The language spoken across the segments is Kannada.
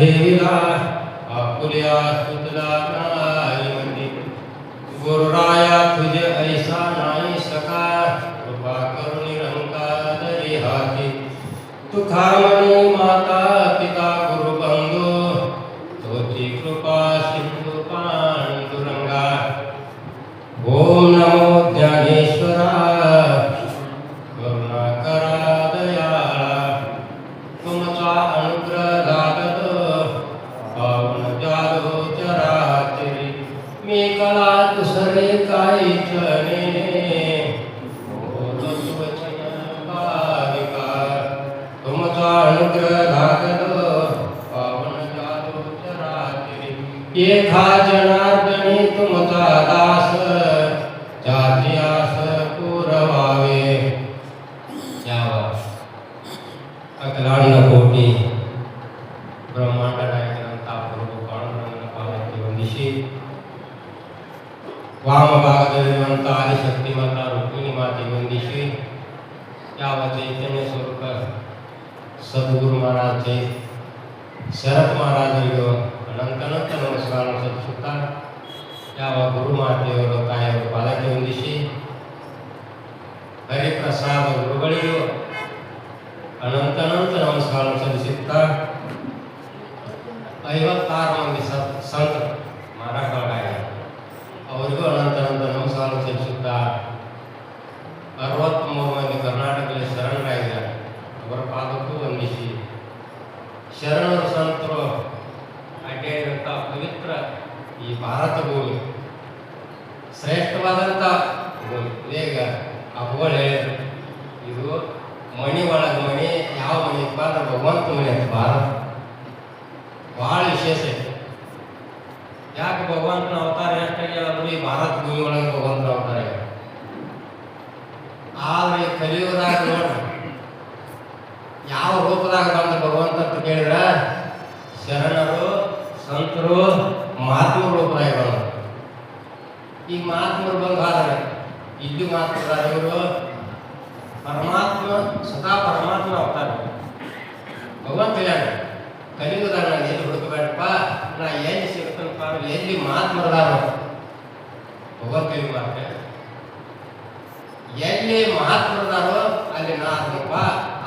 ठेविला आपुल्या सुतला नाही म्हणली गुरुराया तुझे ऐसा नाही सका कृपा करून निरंकारी हाती तुका म्हणे माता पिता गुरु बंधू तोची कृपा सिंधू पांडुरंगा ओम नमो ज्ञानेश्वरा करुणाकरा दयाळा तुमचा अनुग्रह लागतो पावन जालो चराचरी मी कला दुसरे काही चणे तुमचा अनुग्रह लागतो पावन जालो चराचरी एका जनार्दनी तुमचा दास जातीयास पुरवावे यावा अखिलांड कोटी ब्रह्मांड नायकनंता प्रभू पांडुरंग पावती ವಂದಿಸಿ ವಾಮಭಾಗದಲ್ಲಿರುವಂಥ ಆದಿಶಕ್ತಿಮಾತಾ ರುಕ್ಮಿಣಿ ಮಾತೆ ವಂದಿಸಿ ಯಾವ ಚೈತನ್ಯ ಸ್ವರೂಪ ಸದ್ಗುರು ಮಹಾರಾಜ್ ಶರತ್ ಮಹಾರಾಜರಿಗೂ ಅನಂತನಂತ ನಮಸ್ಕಾರ ಸಲ್ಲಿಸುತ್ತಾ ಯಾವ ಗುರುಮಾತೆಯವರು ತಾಯಿಯವರು ಪಾದಕ್ಕೆ ವಂದಿಸಿ ಹರಿಪ್ರಸಾದ ಗುರುಗಳಿಗೂ ಅನಂತನಂತ ನಮಸ್ಕಾರ ಸಲ್ಲಿಸುತ್ತಾ 56 ಮಂದಿ ಸಂತ ಮಹಾರಾಜರಾಗಿದ್ದಾರೆ ಅವರಿಗೂ ಅನಂತನಂತ ನಮಸ್ಕಾರ ಸಲ್ಲಿಸುತ್ತಾ 63 ಮಂದಿ ಕರ್ನಾಟಕದಲ್ಲಿ ಶರಣರಾಗಿದ್ದಾರೆ ಅವರ ಪಾದಕ್ಕೂ ವಂದಿಸಿ ಶರಣರು ಸಂತರು ಅಡ್ಡಾಡಿದಂಥ ಪವಿತ್ರ ಈ ಭಾರತ ಭೂಮಿ ಶ್ರೇಷ್ಠವಾದಂಥ ಭೂಮಿ ಈಗ ಅವುಗಳು ಹೇಳಿದ್ರು ಇದು ಮಣಿ ಒಳಗೆ ಮಣಿ ಯಾವ ಮಣಿ ಇಪ್ಪ ಅಂದ್ರೆ ಭಗವಂತ ಮಣಿ ಅಂತ ಭಾರತ ಭಾಳ ವಿಶೇಷ ಐತೆ ಯಾಕೆ ಭಗವಂತನ ಅವತಾರ ಎಷ್ಟಾಗಿ ಹೇಳಿದ್ರು ಈ ಭಾರತ ಭೂಮಿ ಒಳಗೆ ಭಗವಂತನ ಅವತಾರ ಇದೆ ಆದರೆ ಕಲಿಯುಗದಾಗ ನೋಡ್ರಿ ಯಾವ ರೂಪದಾಗ ಬಂದ ಭಗವಂತ ಅಂತ ಕೇಳಿದ್ರೆ ಶರಣರು ಸಂತರು ಮಹಾತ್ಮ ರೂಪರಾಗಿ ಬಂದರು ಈಗ ಮಹಾತ್ಮರು ಬಂದಾದರೆ ಇಲ್ಲಿ ಮಾತ್ರ ಇವರು ಪರಮಾತ್ಮ ಸದಾ ಪರಮಾತ್ಮ ಅವತಾರ ಭಗವಂತ ಹೇಳ್ಯಾನ ಕಲಿಯುಗದಾಗ ನಾನು ಎಲ್ಲಿ ಹುಡುಕಬೇಡಪ್ಪ ನಾ ಎಲ್ಲಿ ಸಿಗ್ತನಪ್ಪ ಎಲ್ಲಿ ಮಹಾತ್ಮರದಾರ ಭಗವಂತ ಎಲ್ಲಿ ಮಾತ್ರ ಎಲ್ಲಿ ಮಹಾತ್ಮರದಾರೋ ಅಲ್ಲಿ ನಾ ಅದಪ್ಪ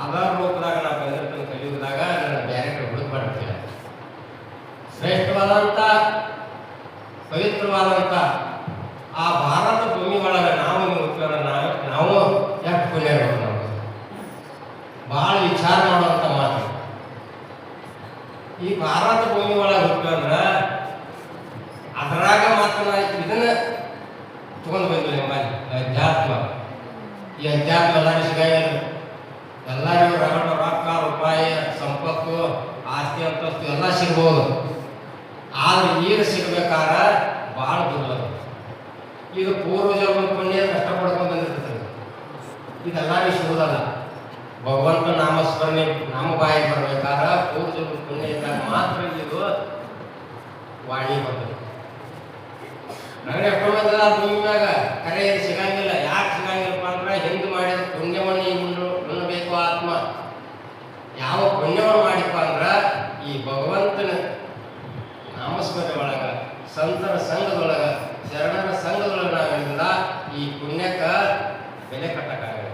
ಅದರ ರೂಪದಾಗ ನಾ ಬಂದಿರ್ತೇನೆ ಕಲಿಯುಗದಾಗ ನನ್ನ ಬೇರೆ ಕಡೆ ಹುಡುಕಬೇಡ್ತೀನಿ ಶ್ರೇಷ್ಠವಾದಂಥ ಪವಿತ್ರವಾದಂಥ ಆ ಭಾರತ ಭೂಮಿ ಒಳಗೆ ನಾವು ನಾವು ಯಾಕೆ ಪುಣ್ಯ ಇರ್ಬೇಕು ನಾವು ಭಾಳ ವಿಚಾರ ಮಾಡುವಂಥ ಮಾತು ಈ ಭಾರತ ಭೂಮಿ ಒಳಗೆ ಹುಟ್ಟಂದ್ರೆ ಅದರಾಗ ಮಾತ್ರ ಇದನ್ನ ತಗೊಂಡು ಬಂದಿಲ್ಲ ಎಂಬಲ್ಲಿ ಅಧ್ಯಾತ್ಮ ಈ ಅಧ್ಯಾತ್ಮ ಎಲ್ಲರಿಗೂ ಸಿಗಲ್ಲ ಎಲ್ಲರಿಗೂ ರೊಕ್ಕ ರೂಪಾಯಿ ಸಂಪತ್ತು ಆಸ್ತಿ ಅಂತಸ್ತು ಎಲ್ಲ ಸಿಗ್ಬೋದು ಆದ್ರೆ ಈಗ ಸಿಗ್ಬೇಕಾದ್ರೆ ಭಾಳ ದುರ್ಲಭ ಇದು ಪೂರ್ವಜರ ಪುಣ್ಯ ಕಷ್ಟಪಡ್ಕೊಂಡು ಬಂದಿರ್ತದೆ ಇದೆಲ್ಲರಿಗೂ ಸಿಗೋದಲ್ಲ ಭಗವಂತ ನಾಮಸ್ಮರಣೆ ನಾಮ ಬಾಯಿ ಬರ್ಬೇಕಾದ್ರೆ ಪೂರ್ವಜರ ಪುಣ್ಯ ಇದ್ದಾಗ ಮಾತ್ರ ಇದು ವಾಣಿ ಬರ್ತದೆ ನನಗೆ ಎಷ್ಟೊಂದಲ್ಲ ಭೂಮಿ ಮ್ಯಾಗ ಕರೆ ಇದು ಸಿಗಂಗಿಲ್ಲ ಯಾಕೆ ಸಿಗಂಗಿಲ್ಲಪ್ಪ ಅಂದ್ರೆ ಹಿಂದೆ ಮಾಡಿದ ಪುಣ್ಯವನ್ನು ಉಣ್ಣಬೇಕು ಆತ್ಮ ಯಾವ ಪುಣ್ಯವನ್ನು ಮಾಡಿಪ್ಪ ಅಂದ್ರೆ ಈ ಭಗವಂತನ ನಾಮಸ್ಮರಣೆ ಒಳಗ ಸಂತರ ಸಂಘದೊಳಗ ಶರಣರ ಸಂಘದೊಳಗೆ ನಾವಿಲ್ಲ ಈ ಪುಣ್ಯಕ್ಕೆ ಬೆಲೆ ಕಟ್ಟಕ್ಕಾಗಲ್ಲ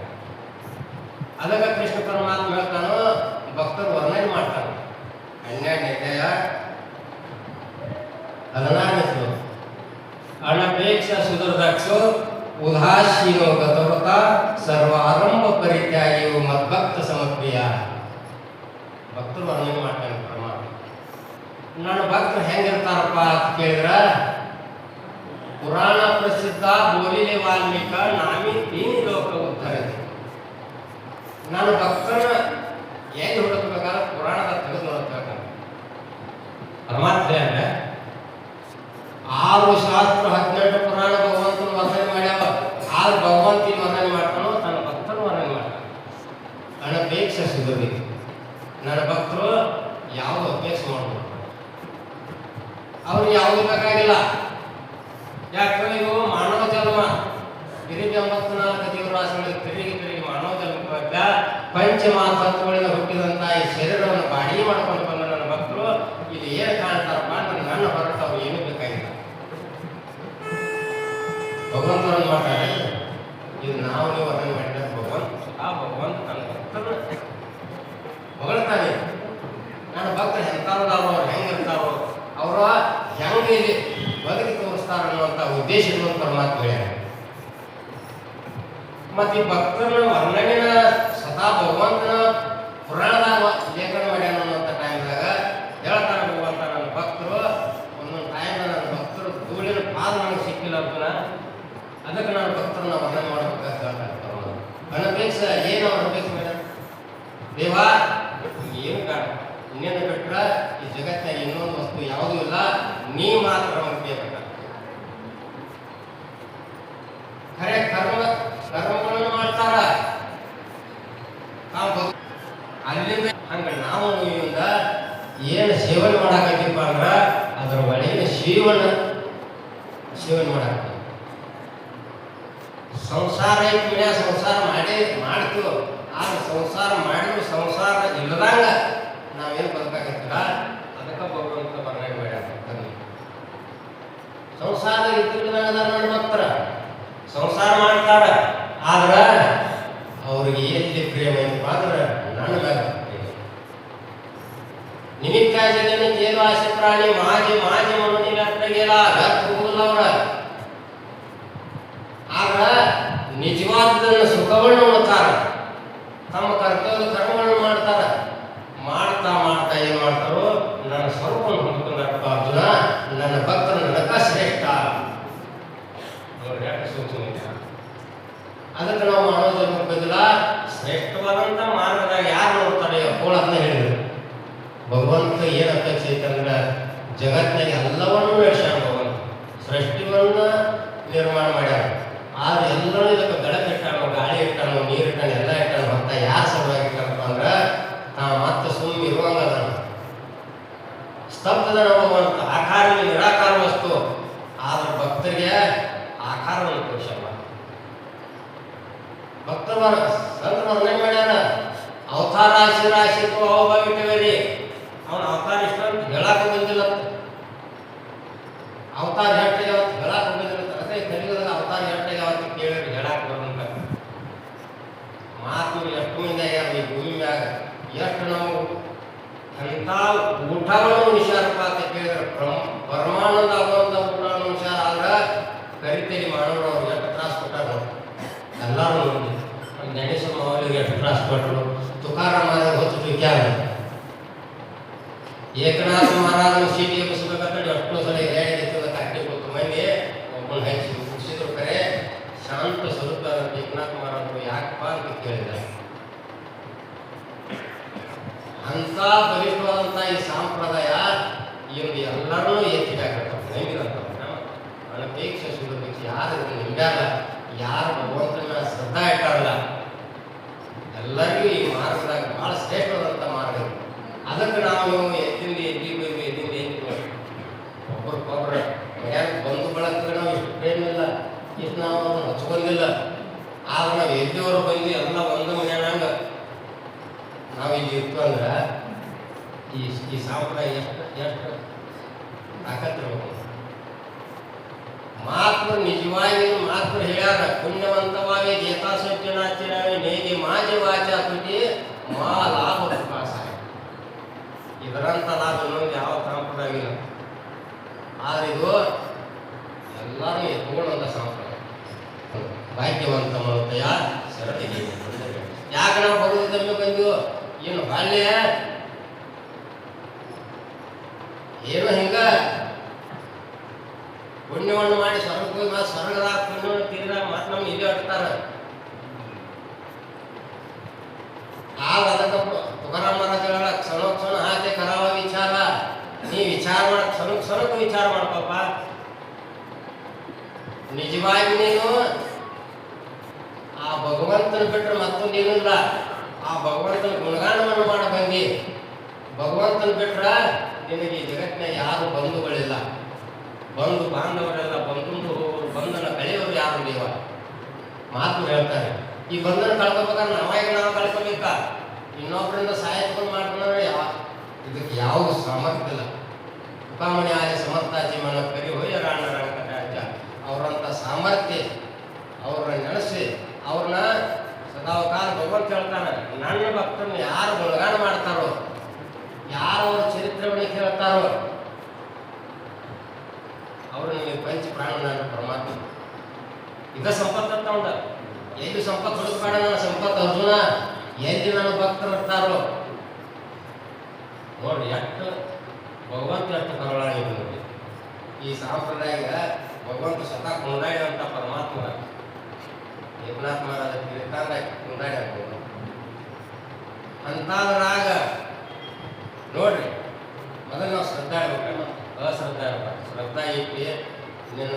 ಅದಕ್ಕೆ ಕೃಷ್ಣ ಪರಮಾತ್ಮ ಹೇಳ್ತಾನೋ ಭಕ್ತರು ವರ್ಣನೆ ಮಾಡ್ತಾನೆ ಹನ್ನೆರಡು ನಿರ್ಣಯ 14 ಅನಪೇಕ್ಷ ಸುದುರ್ದಕ್ಷೋ ಉದಾಸೀನೋ ಗತವೃತ ಸರ್ವಾರಂಭ ಪರಿತ್ಯಾಗಿಯು ಮದ್ಭಕ್ತ ಸಮರ್ಪ್ರಿಯ ಭಕ್ತರು ವರ್ಣನೆ ಮಾಡ್ತಾನೆ ಪರಮಾತ್ಮ ನನ್ನ ಭಕ್ತರು ಹೆಂಗಿರ್ತಾರಪ್ಪ ಅಂತ ಕೇಳಿದ್ರ ಪುರಾಣ ಪ್ರಸಿದ್ಧ ಬೋಲಿಲೆ ವಾಲ್ಮೀಕ ನಾಮಿ ತೀನ್ ಲೋಕ ಉದ್ಧರಿಸಿ ನನ್ನ ಭಕ್ತನ ಎಲ್ಲಿ ಹುಡುಕಬೇಕಾದ್ರೆ ಪುರಾಣದ ತೆಗೆದು ನೋಡ್ಬೇಕಾದ್ರೆ ಪರಮಾತ್ಮ ಅಂದ್ರೆ 6 ಶಾಸ್ತ್ರ 18 ಪುರಾಣ ಭಗವಂತನ ವರ್ಣನೆ ಮಾಡ್ಯಾವ ಆದ್ರೆ ಭಗವಂತನ ವರ್ಣನೆ ಮಾಡ್ತಾನೋ ತನ್ನ ಭಕ್ತನ ವರ್ಣನೆ ಮಾಡ್ತಾನೆ ಅನಪೇಕ್ಷ ಸುಧರಿ ನನ್ನ ಭಕ್ತರು ಯಾವುದು ಅಪೇಕ್ಷೆ ಮಾಡ್ಬೋದು ಅವ್ರಿಗೆ ಯಾವುದು ಬೇಕಾಗಿಲ್ಲ ಯಾಕಂದ್ರೆ ಇವು ಮಾನವ ಜನ್ಮ ತಿರುಗಿ 84 ಜೀವರಾಶಿಗಳಿಗೆ ತಿರುಗಿ ಮಾನವ ಜನ್ಮ ಪಂಚಮಹಾತತ್ವಗಳಿಂದ ಹುಟ್ಟಿದಂತಹ ಈ ಶರೀರವನ್ನು ಬಾಡಿ ಮಾಡ್ಕೊಂಡು ಬಂದ ನನ್ನ ಭಕ್ತರು ಈ ಏನು ಕಾಣ್ತಾರಪ್ಪ ಅಂದ್ರೆ ನನ್ನ ಹೊರತು ಅವ್ರು ಏನೂ ಬೇಕಾಗಿಲ್ಲ. ಭಗವಂತರನ್ನು ಮಾಡ್ತಾರೆ, ಇದು ನಾವು ನೀವು ಅದನ್ನು ಮಾಡಿದ್ರೆ ಭಗವಂತ ನನ್ನ ಭಕ್ತರು ಹೊಗಳ್ತಾನೆ. ನನ್ನ ಭಕ್ತರು ಎಂಥವ್ರದಾರೋ, ಅವ್ರು ಹೆಂಗಿರ್ತಾರೋ, ಅವರು ಹೆಂಗೆ ಇಲ್ಲಿ ಬದುಕಿ ತೋರಿಸ್ತಾರ ಅನ್ನುವಂಥ ಉದ್ದೇಶವಂತರ ಮಾತು ಹೇಳ್ಯಾರ. ಮತ್ತು ಈ ಭಕ್ತರನ್ನ ವರ್ಣನೆನ ಸದಾ ಭಗವಂತನ ಪುರಾಣದಾಗ ಲೇಖನ ಮಾಡ್ಯಾನ ಅನ್ನುವಂಥ ಟೈಮ್ದಾಗ ಹೇಳ್ತಾನೆ ಭಗವಂತ, ನನ್ನ ಭಕ್ತರು ಒಂದೊಂದು ಟೈಮ್ನ ನನ್ನ ಭಕ್ತರು ಧೂಳಿನ ಪಾದ ನನಗೆ ಸಿಕ್ಕಿಲ್ಲ ಅಂತನ, ಅದಕ್ಕೆ ನಾನು ಭಕ್ತರನ್ನ ವರ್ಣನೆ ಮಾಡ್ಬೇಕಂತ ಹೇಳ್ತಾರೆ. ಅನಪೇಕ್ಷ ಏನು ಅವ್ರ ಅಪೇಕ್ಷೆ ಮಾಡ್ಯಾರ? ದೇವಾ ಏನು ಕಾಣ, ಇನ್ನೇನು ಬಿಟ್ರೆ ಈ ಜಗತ್ತಿನಾಗ ಇನ್ನೊಂದು ವಸ್ತು ಯಾವುದೂ ಇಲ್ಲ, ನೀ ಮಾತ್ರ ನಮಗೆ ಬೇಕಂತ. ಖರೆ ಕರ್ಮಗಳನ್ನು ಮಾಡ್ತಾರ ಅಲ್ಲಿಂದ ಹಂಗೆ ನಾವು ಇವಿಂದ ಏನು ಸೇವನೆ ಮಾಡಾಕತ್ತೀಪ್ಪ ಅಂದ್ರೆ ಅದರ ಒಳಗಿನ ಸೇವನೆ ಮಾಡಾಕ ಸಂಸಾರ ಐತಿ, ಸಂಸಾರ ಮಾಡ್ತೀವಿ. ಆದ್ರೆ ಸಂಸಾರ ಮಾಡಿದ್ರು ಸಂಸಾರ ಇಲ್ಲದಂಗ ನಾವೇನು ಬದುಕಾಕತ್ತಿಲ್ಲ, ಅದಕ್ಕೆ ಭಗವಂತ ವರ್ಣನೆ ಮಾಡ್ಯಾರ. ಸಂಸಾರ ಇದ್ದಾಗ ನನ್ನ ಭಕ್ತರ ಸಂಸಾರ ಮಾಡ್ತಾರ, ಆದ್ರ ಅವ್ರಿಗೆ ಎಲ್ಲಿ ಪ್ರೇಮ ಐತಪ್ಪ ಅಂದ್ರೆ ನನ್ನ ಮೇಲೆ ಪ್ರೇಮ. ನಿಮಿತ್ತ ಜಗನ ಜೇಲು ಆಸೆ ಪ್ರಾಣಿ ಮಾಜಿ ಮನೋನಿಲ್ಲ ಅರ್ಥಗೆಲ್ಲ ವ್ಯರ್ಥ ಹೋಗುದಿಲ್ಲ ಅವ್ರ. ಆದ್ರ ನಿಜವಾದದನ್ನ ಸುಖವನ್ನು ನೋಡ್ತಾರ, ತಮ್ಮ ಕರ್ತವ್ಯ ಕರ್ಮಗಳನ್ನು ಮಾಡ್ತಾರ. ಮಾಡ್ತಾ ಏನ್ ಮಾಡ್ತಾರೋ, ನನ್ನ ಸ್ವರೂಪವನ್ನು ಹೊಂದ್ಕೊಂಡಪ್ಪ ಅರ್ಜುನ, ನನ್ನ ಭಕ್ತರ ನಡಕ ಶ್ರೇಷ್ಠ. ಅದಕ್ಕೆ ನಾವು ಮಾಡೋದ್ರ ಬದಲ ಶ್ರೇಷ್ಠವಾದಂಥ ಮಾರ್ಗದಾಗ ಯಾರು ನೋಡ್ತಾರೆ ಅಪ್ಪೋಳ ಅಂತ ಹೇಳಿದ್ರು. ಭಗವಂತ ಏನು ಅಪೇಕ್ಷೆ ಐತಂದ್ರೆ ಜಗತ್ತಿನಾಗ ಎಲ್ಲವನ್ನೂ ನಡೆಸ್ಯಾರ. ಭಗವಂತ ಸೃಷ್ಟಿವನ್ನ ನಿರ್ಮಾಣ ಮಾಡ್ಯಾರ, ಆದ್ರೆ ಎಲ್ಲರೂ ಇದಕ್ಕೆ ಬೆಳಕಿಟ್ಟಾನೋ, ಗಾಳಿ ಇಟ್ಟಾನೋ, ನೀರು ಇಟ್ಟಾನ, ಎಲ್ಲ ಇಟ್ಟಾನೋ. ಅಂತ ಯಾರು ಸಲುವಾಗಿ ಇಟ್ಟಾನಪ್ಪ ಅಂದ್ರೆ ಮತ್ತೆ ಸುಮ್ಮನೆ ಇರುವಂಗದ ಸ್ತಬ್ಧದ ಭಗವಂತ. ಆಕಾರ ನಿರಾಕಾರ ವಸ್ತು, ಆದ್ರೆ ಭಕ್ತರಿಗೆ ಆಕಾರವನ್ನು ತೋರಿಸಲ್ಲ. ಭಕ್ತರ ಸಂತರ ವರ್ಣನೆ ಮಾಡ್ಯಾರ, ಅವತಾರ ರಾಶಿತ್ತು ಅವಭಾವಿಟ್ಟವೇರಿ. ಅವನ ಅವತಾರ ಇಷ್ಟ ಅಂತ ಹೇಳಾಕ ಬಂದಿಲ್ಲ, ಅವತಾರ ಹೆಟ್ಟಿಗೆ ಅವತ್ತು ಹೇಳಾಕ ಬಂದಿಲ್ಲ. ಅದೇ ಕಲಿಯುಗದಾಗ ಅವತಾರ ಹೆಟ್ಟಿಗೆ ಅವತ್ತು ಕೇಳಿದ್ರೆ ಹೇಳಾಕ ಬರಂತ ಮಾತು ಎಷ್ಟು ಮಂದಿ ಆಗ್ಯಾರ ಈ ಭೂಮಿ ಮ್ಯಾಗ. ಎಷ್ಟು ನಾವು ಎಂಥ ಊಟವನ್ನು ಉಣಿಸ್ಯಾರಪ್ಪ ಅಂತ ಕೇಳಿದ್ರೆ ಪರಮಾನಂದ ಆಗುವಂಥ ಊಟವನ್ನು ಉಣಿಸ್ಯಾರ. ಆದ್ರೆ ಕರಿತೇರಿ ಮಾಡೋರು ಅವ್ರು ಎಷ್ಟು ತ್ರಾಸ ಕೊಟ್ಟಾರ ಎಲ್ಲರೂ ನೋಡಿ. ಗಣೇಶ ಮಾವಲಿಗೆ ಎಷ್ಟು ತ್ರಾಸ ಕೊಟ್ಟರು, ತುಕಾರಾಮ ಹೊತ್ತು ವಿಜ್ಞಾನ, ಏಕನಾಥ ಮಹಾರಾಜನ ಸೀಟಿ ಎಬ್ಬಿಸ್ಬೇಕಂತ ಎಷ್ಟು ಸಲ ರೇಡಿ ಎತ್ತದ ಕಟ್ಟಿ ಕೊಟ್ಟು ಮಂದಿ ಒಬ್ಬನ ಹಚ್ಚಿ ಕುಡಿಸಿದ್ರು. ಕರೆ ಶಾಂತ ಸ್ವರೂಪ ಏಕನಾಥ ಮಹಾರಾಜರು ಯಾಕಪ್ಪ ಅಂತ ಕೇಳಿದ್ದಾರೆ. ಅಂತ ಬಲಿಷ್ಠವಾದಂಥ ಈ ಸಂಪ್ರದಾಯ ಇವ್ರು ಎಲ್ಲರೂ ಎತ್ತಿಬೇಕಾಗ್ತದೆ. ನಂಬಿದಂತ ಅನಪೇಕ್ಷ ಸುಲಭೇಕ್ಷೆ ಯಾರು ನಿಂಬ್ಯಾರ, ಯಾರು ಭಗವಂತನ ಶ್ರದ್ಧಾ ಇಟ್ಟಾರಲ್ಲ, ಎಲ್ಲರಿಗೂ ಈ ಮಾರ್ಗದಾಗ ಬಹಳ ಶ್ರೇಷ್ಠವಾದಂಥ ಮಾರ್ಗ. ಅದಕ್ಕೆ ನಾವು ಎದ್ದಿಂದ ಒಬ್ಬರಿಗೊಬ್ಬರು ಬಂಧು ಬಳಕೆ ನಾವು ಇಷ್ಟು ಪ್ರೇಮ ಇಲ್ಲ, ಇಷ್ಟು ನಾವು ಹಚ್ಕೊಂಡಿಲ್ಲ. ಆದ್ರೆ ನಾವು ಎದ್ದವರು ಬಂದು ಎಲ್ಲ ಒಂದು ಮನೆಯಂಗ ನಾವು ಇಲ್ಲಿ ಇರ್ತು ಅಂದ್ರೆ ಈ ಸಂಪ್ರದಾಯ ಎಷ್ಟು ತಾಕತ್ತಿರ್ಬೇಕು. ಮಾತ್ರ ನಿಜವಾಗಿ ಮಾತ್ರ ಹೇಳ್ಯಾರ, ಪುಣ್ಯವಂತವಾಗಿ ಜೇತಾಸಜ್ಜನಾಚಿರಾವಿ ನೇಗೆ ಮಾಜಿ ವಾಚ ತುಟಿ ಮಾ ಲಾಭ ಪ್ರಕಾಶ. ಇದರಂತ ಲಾಭ ಇನ್ನೊಂದು ಯಾವ ಸಂಪ್ರದಾಯ ಇಲ್ಲ. ಆದ್ರೆ ಇದು ಎಲ್ಲರೂ ಎತ್ಕೊಳ್ಳುವಂಥ ಸಂಪ್ರದಾಯ. ಭಾಗ್ಯವಂತ ಮನೋದಯ ಸರದಿಗೆ ಯಾಕೆ ನಾವು ಬರುವುದನ್ನು ಬಂದು ಏನು ಬಾಲ್ಯ ಏನು ಹಿಂಗ ಪುಣ್ಯವನ್ನು ಮಾಡಿ ಸ್ವರ್ಗಕ್ಕೆ ಹೋಗಿ ಮತ್ತೆ ಸ್ವರ್ಗದಾಗ ಪುಣ್ಯವನ್ನು ತೀರಿದಾಗ ಮತ್ತೆ ನಮ್ಗೆ ಇಲ್ಲಿ ಅಟ್ಟಾರ. ಆಗ ಅದಕ್ಕೆ ತುಕಾರಾಮ ಮಹಾರಾಜ ಹೇಳ, ಕ್ಷಣ ಹಾಕಿ ಕರಾವ ವಿಚಾರ. ನೀ ವಿಚಾರ ಮಾಡ, ಕ್ಷಣಕ್ಕೆ ವಿಚಾರ ಮಾಡ್ಕಪ್ಪ. ನಿಜವಾಗಿ ನೀನು ಆ ಭಗವಂತನ ಬಿಟ್ಟರೆ ಮತ್ತೊಂದು ಏನಿಲ್ಲ. ಆ ಭಗವಂತನ ಗುಣಗಾನವನ್ನು ಮಾಡ ಬಂದಿ. ಭಗವಂತನ ಬಿಟ್ರೆ ನಿನಗೆ ಈ ಜಗತ್ತಿನ ಯಾರು ಬಂಧುಗಳಿಲ್ಲ, ಬಂಧು ಬಾಂಧವರೆಲ್ಲ ಬಂಧುಂದು ಹೋಗೋರು, ಬಂಧನ ಕಳೆಯೋರು ಯಾರು ದೇವ ಮಾತು ಹೇಳ್ತಾರೆ. ಈ ಬಂಧನ ಕಳ್ಕೊಬೇಕಾದ್ರೆ ನಾವು ಕಳ್ಕೊಬೇಕಾ? ಇನ್ನೊಬ್ಬರಿಂದ ಸಹಾಯ ತಗೊಂಡು ಮಾಡ್ಕೊಂಡ್ರೆ ಇದಕ್ಕೆ ಯಾವ ಸಾಮರ್ಥ್ಯ ಇಲ್ಲ. ತುಕಾಮಣಿ ಆಯ ಸಮರ್ಥಾಜಿ ಮನ ಕರಿ ಹೋಯ ರಾಣ ರಂಗರಾಜ ಅವರಂಥ ಸಾಮರ್ಥ್ಯ ಅವ್ರನ್ನ ನೆನೆಸಿ ಅವ್ರನ್ನ ಸದಾವಕಾಲ ಭಗವಂತ ಹೇಳ್ತಾನೆ, ನನ್ನ ಭಕ್ತರನ್ನ ಯಾರು ಗುಣಗಾನ ಮಾಡ್ತಾರೋ, ಯಾರು ಅವ್ರ ಚರಿತ್ರೆಯನ್ನು ಕೇಳ್ತಾರೋ ಅವರು ನಿಮಗೆ ಪಂಚ ಪ್ರಾಣ ನಾನು ಪರಮಾತ್ಮ. ಇದ ಸಂಪತ್ತು ಅಂತ ಉಂಟ. ಎಲ್ಲಿ ಸಂಪತ್ತು ಹುಡುಕ್ಬೇಡ, ನನ್ನ ಸಂಪತ್ತು ಅರ್ಜುನ, ಎಲ್ಲಿ ನನ್ನ ಭಕ್ತರು ಇರ್ತಾರೋ ನೋಡಿ. ಎಷ್ಟು ಭಗವಂತ ಎಷ್ಟು ಕರುಣಾಗಿ ನೋಡಿ. ಈ ಸಂಪ್ರದಾಯ ಭಗವಂತ ಸ್ವತಃ ಕೊಂಡಾಡಿದಂಥ ಪರಮಾತ್ಮ ಏಕನಾಥ್ ಮಹಾರಾಜ ತೀರ್ಥಾಂತ ಕೊಂಡಾಡಿ ಆಗ್ಬೋದು. ಅಂತಾದ್ರಾಗ ನೋಡ್ರಿ, ಮೊದಲು ನಾವು ಶ್ರದ್ಧಾ ಇರ್ಬೇಕು, ಅಶ್ರದ್ಧಾ ಇರ್ಬೇಕು. ಶ್ರದ್ಧಾ ಐತಿ, ನಿನ್ನ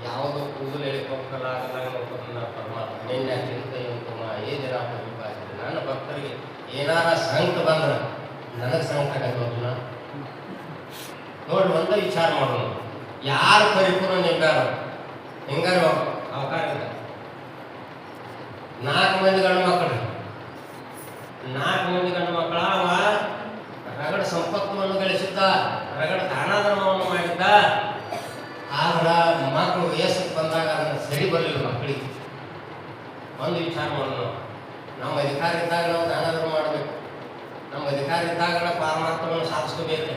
ಯಾವುದೋ ಕೂದಲು ಹೇಳಿಕೊಕ್ಕಲಾಗಲ್ಲ ಪರಮಾತ್ಮ ನಿನ್ನೆ ಚಿಂತೆ ಉಂಟುಮ ಏ ಜನ ಪರಿಪಾಲಿಸಿದೆ. ನನ್ನ ಭಕ್ತರಿಗೆ ಏನಾರ ಸಂಕಟ ಬಂದ್ರೆ ನನಗೆ ಸಂಕಟ ಆಗಲ್ಲ. ನೋಡಿ, ಒಂದೇ ವಿಚಾರ ಮಾಡೋಣ, ಯಾರು ಪರಿಪೂರ್ಣ ಹೆಂಗಾರ ಅವಕಾಶ ಇದೆ. 4 ಮಂದಿ ಗಂಡು ಮಕ್ಕಳು, 4 ಮಂದಿ ಗಂಡು ಮಕ್ಕಳ ಅವ ರಗಡ ಸಂಪತ್ತನ್ನು ಗಳಿಸಿದ್ದ, ರಗಡ ದಾನ ಧರ್ಮವನ್ನು ಮಾಡಿದ್ದ. ಆದ್ರೆ ಮಕ್ಕಳು ವಯಸ್ಸಿಗೆ ಬಂದಾಗ ಅದನ್ನು ಸರಿ ಬರಲಿಲ್ಲ ಮಕ್ಕಳಿಗೆ. ಒಂದು ವಿಚಾರ ಮಾಡೋಣ, ನಮ್ಮ ಅಧಿಕಾರ ಇದ್ದಾಗ ನಾವು ದಾನ ಧರ್ಮ ಮಾಡಬೇಕು, ನಮ್ಮ ಅಧಿಕಾರ ಇದ್ದಾಗ ನಾವು ಪಾರಮಾರ್ಥವನ್ನು ಸಾಧಿಸ್ಕೋಬೇಕು.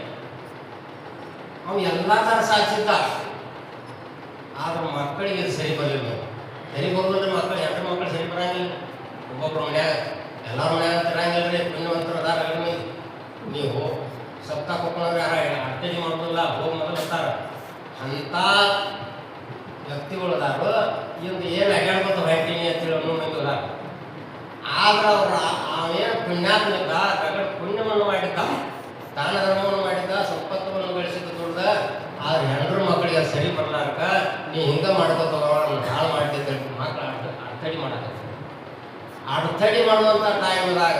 ಅವು ಎಲ್ಲ ಥರ ಸಾಧಿಸಿದ್ದ, ಆದ್ರೆ ಮಕ್ಕಳಿಗೆ ಇದು ಸರಿ ಬರಲಿಲ್ಲ. ಸರಿ ಬರೋದ್ರೆ ಮಕ್ಕಳು 2 ಮಕ್ಕಳು ಸರಿ ಬರಂಗಿಲ್ಲ. ಒಬ್ಬೊಬ್ಬರು ಮನ್ಯಾಗ ಎಲ್ಲರೂ ಮನ್ಯಾಗ ತಿರಂಗಿಲ್ಲ ರೀ. ಪುಣ್ಯವಂತರು ಅದಾರ ನೀವು ಸಪ್ತ ಕೊಕ್ಕಳಂದ್ರೆ ಅಡ್ಡಡಿ ಮಾಡೋದಿಲ್ಲ, ಹೋಗಿ ಮೊದಲು ಬರ್ತಾರೆ. ಅಂಥ ವ್ಯಕ್ತಿಗಳದಾರು ಇಂದು ಏನು ಅಡ್ಯಾಡ್ಕೊತ ಹೊಯ್ತೀನಿ ಅಂತೇಳಿ ಅನ್ನೋ ಮಂದಿ ಅದಾರ. ಆದ್ರೆ ಅವ್ರು ಅವೇನು ಪುಣ್ಯಾತ್ಮಿಕ ರಗಡ ಪುಣ್ಯವನ್ನು ಮಾಡಿದ್ದ, ದಾನ ಧರ್ಮವನ್ನು ಮಾಡಿದ್ದ, ಸಂಪತ್ತವನ್ನು ಗಳಿಸಿದ ದುಡ್ದ. ಆದ್ರೆ 2 ಮಕ್ಕಳಿಗೆ ಸರಿ ಬರ್ಲಾರ್ಕ ನೀ ಹಿಂಗೆ ಮಾಡ್ಕೊತ ಹಾಳು ಮಾಡ್ತಿದ್ದ ಮಕ್ಕಳು ಅಡ್ತಡಿ ಮಾಡಕ ಅಡ್ತಡಿ ಮಾಡುವಂಥ ಟೈಮ್ದಾಗ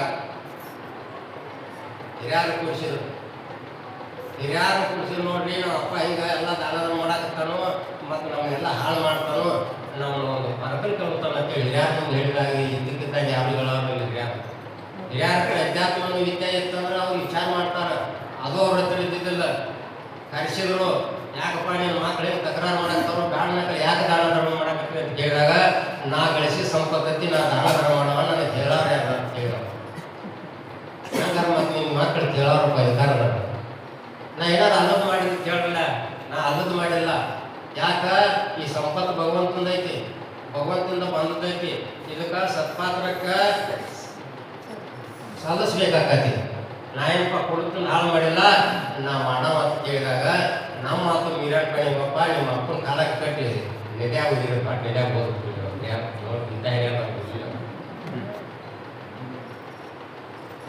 ಹಿರಿಯಾರು ಕೂಡಿಸಿದ್ರು ನೋಡ್ರಿ, ನಮ್ಮ ಅಪ್ಪ ಹಿಂಗೆ ಎಲ್ಲ ದಾನ ಧರ್ಮ ಮಾಡಾಕತ್ತಾನು ಮತ್ತು ನಮ್ಮನ್ನೆಲ್ಲ ಹಾಳು ಮಾಡ್ತಾನು, ನಮ್ಮನ್ನು ಒಂದು ಪರಕಲ್ ಕಳ್ತಾನ ಅಂತೇಳಿ ಹಿರಿಯಾರು ನಮ್ಗೆ ಹೇಳಿದಾಗ ಇದ್ದಕ್ಕಿದ್ದಾಗ ಯಾರಿಗಳವ್ರು ಹಿರಿಯಾರ ಕಡೆ ಅಧ್ಯಾತ್ಮವನ್ನು ವಿದ್ಯೆ ಇತ್ತಂದ್ರೆ ಅವ್ರು ವಿಚಾರ ಮಾಡ್ತಾರೆ. ಅದು ಅವ್ರ ಹತ್ರ ಇದ್ದಿದ್ದಿಲ್ಲ. ಕರೆಸಿದ್ರು, ಯಾಕಪ್ಪ ನೀನು ಮಕ್ಕಳೇನು ತಕರಾರು ಮಾಡಾಕ್ತಾರೋ, ಗಾಡಿನ ಕಡೆ ಯಾಕೆ ದಾನ ಧರ್ಮ ಮಾಡಾಕತ್ತೀವಿ ಅಂತ ಕೇಳಿದಾಗ, ನಾ ಗಳಿಸಿ ಸಂಪತ್ತಿ ನಾ ದಾನ ಧರ್ಮ ಮಾಡವ ನನಗೆ ಹೇಳೋರು ಯಾರು ಅಂತ ಹೇಳಿದ್ರು. ಹಂಗಾರೆ ಮತ್ತು ನಿಮ್ಮ ಮಕ್ಕಳು ಕೇಳೋರಪ್ಪ ಇದ್ದಾರ. ನಾ ಏನಾರು ಅಲ್ಲದ್ದು ಮಾಡಿದ್ದು ಕೇಳಲ್ಲ, ನಾ ಅಲ್ಲದ್ದು ಮಾಡಿಲ್ಲ. ಯಾಕೆ ಈ ಸಂಪತ್ತು ಭಗವಂತಂದೈತಿ, ಭಗವಂತದಿಂದ ಬಂದದೈತಿ. ಇದಕ್ಕೆ ಸತ್ಪಾತ್ರಕ್ಕೆ ಸಲ್ಲಿಸ್ಬೇಕಾಕತಿ. ನಾ ಏನಪ್ಪ ಕೊಡುತ್ತಂದು ಹಾಳು ಮಾಡಿಲ್ಲ, ನಾ ಮಾಡವ ಅಂತ ಕೇಳಿದಾಗ ನಮ್ಮ ಮಾತು ಮೀರಾಟ್ ಬಪ್ಪ ನಿಮ್ಮ ಅಪ್ಪನ ಕಾಲಕ್ಕೆ ಕಟ್ಟಿ ನೆಡ್ಯಾಗ ಹೋಗಿರಪ್ಪ, ನೆಡ್ಯಾಗ ಹೋಗ್ಬಿಟ್ಟು ಇಂಥ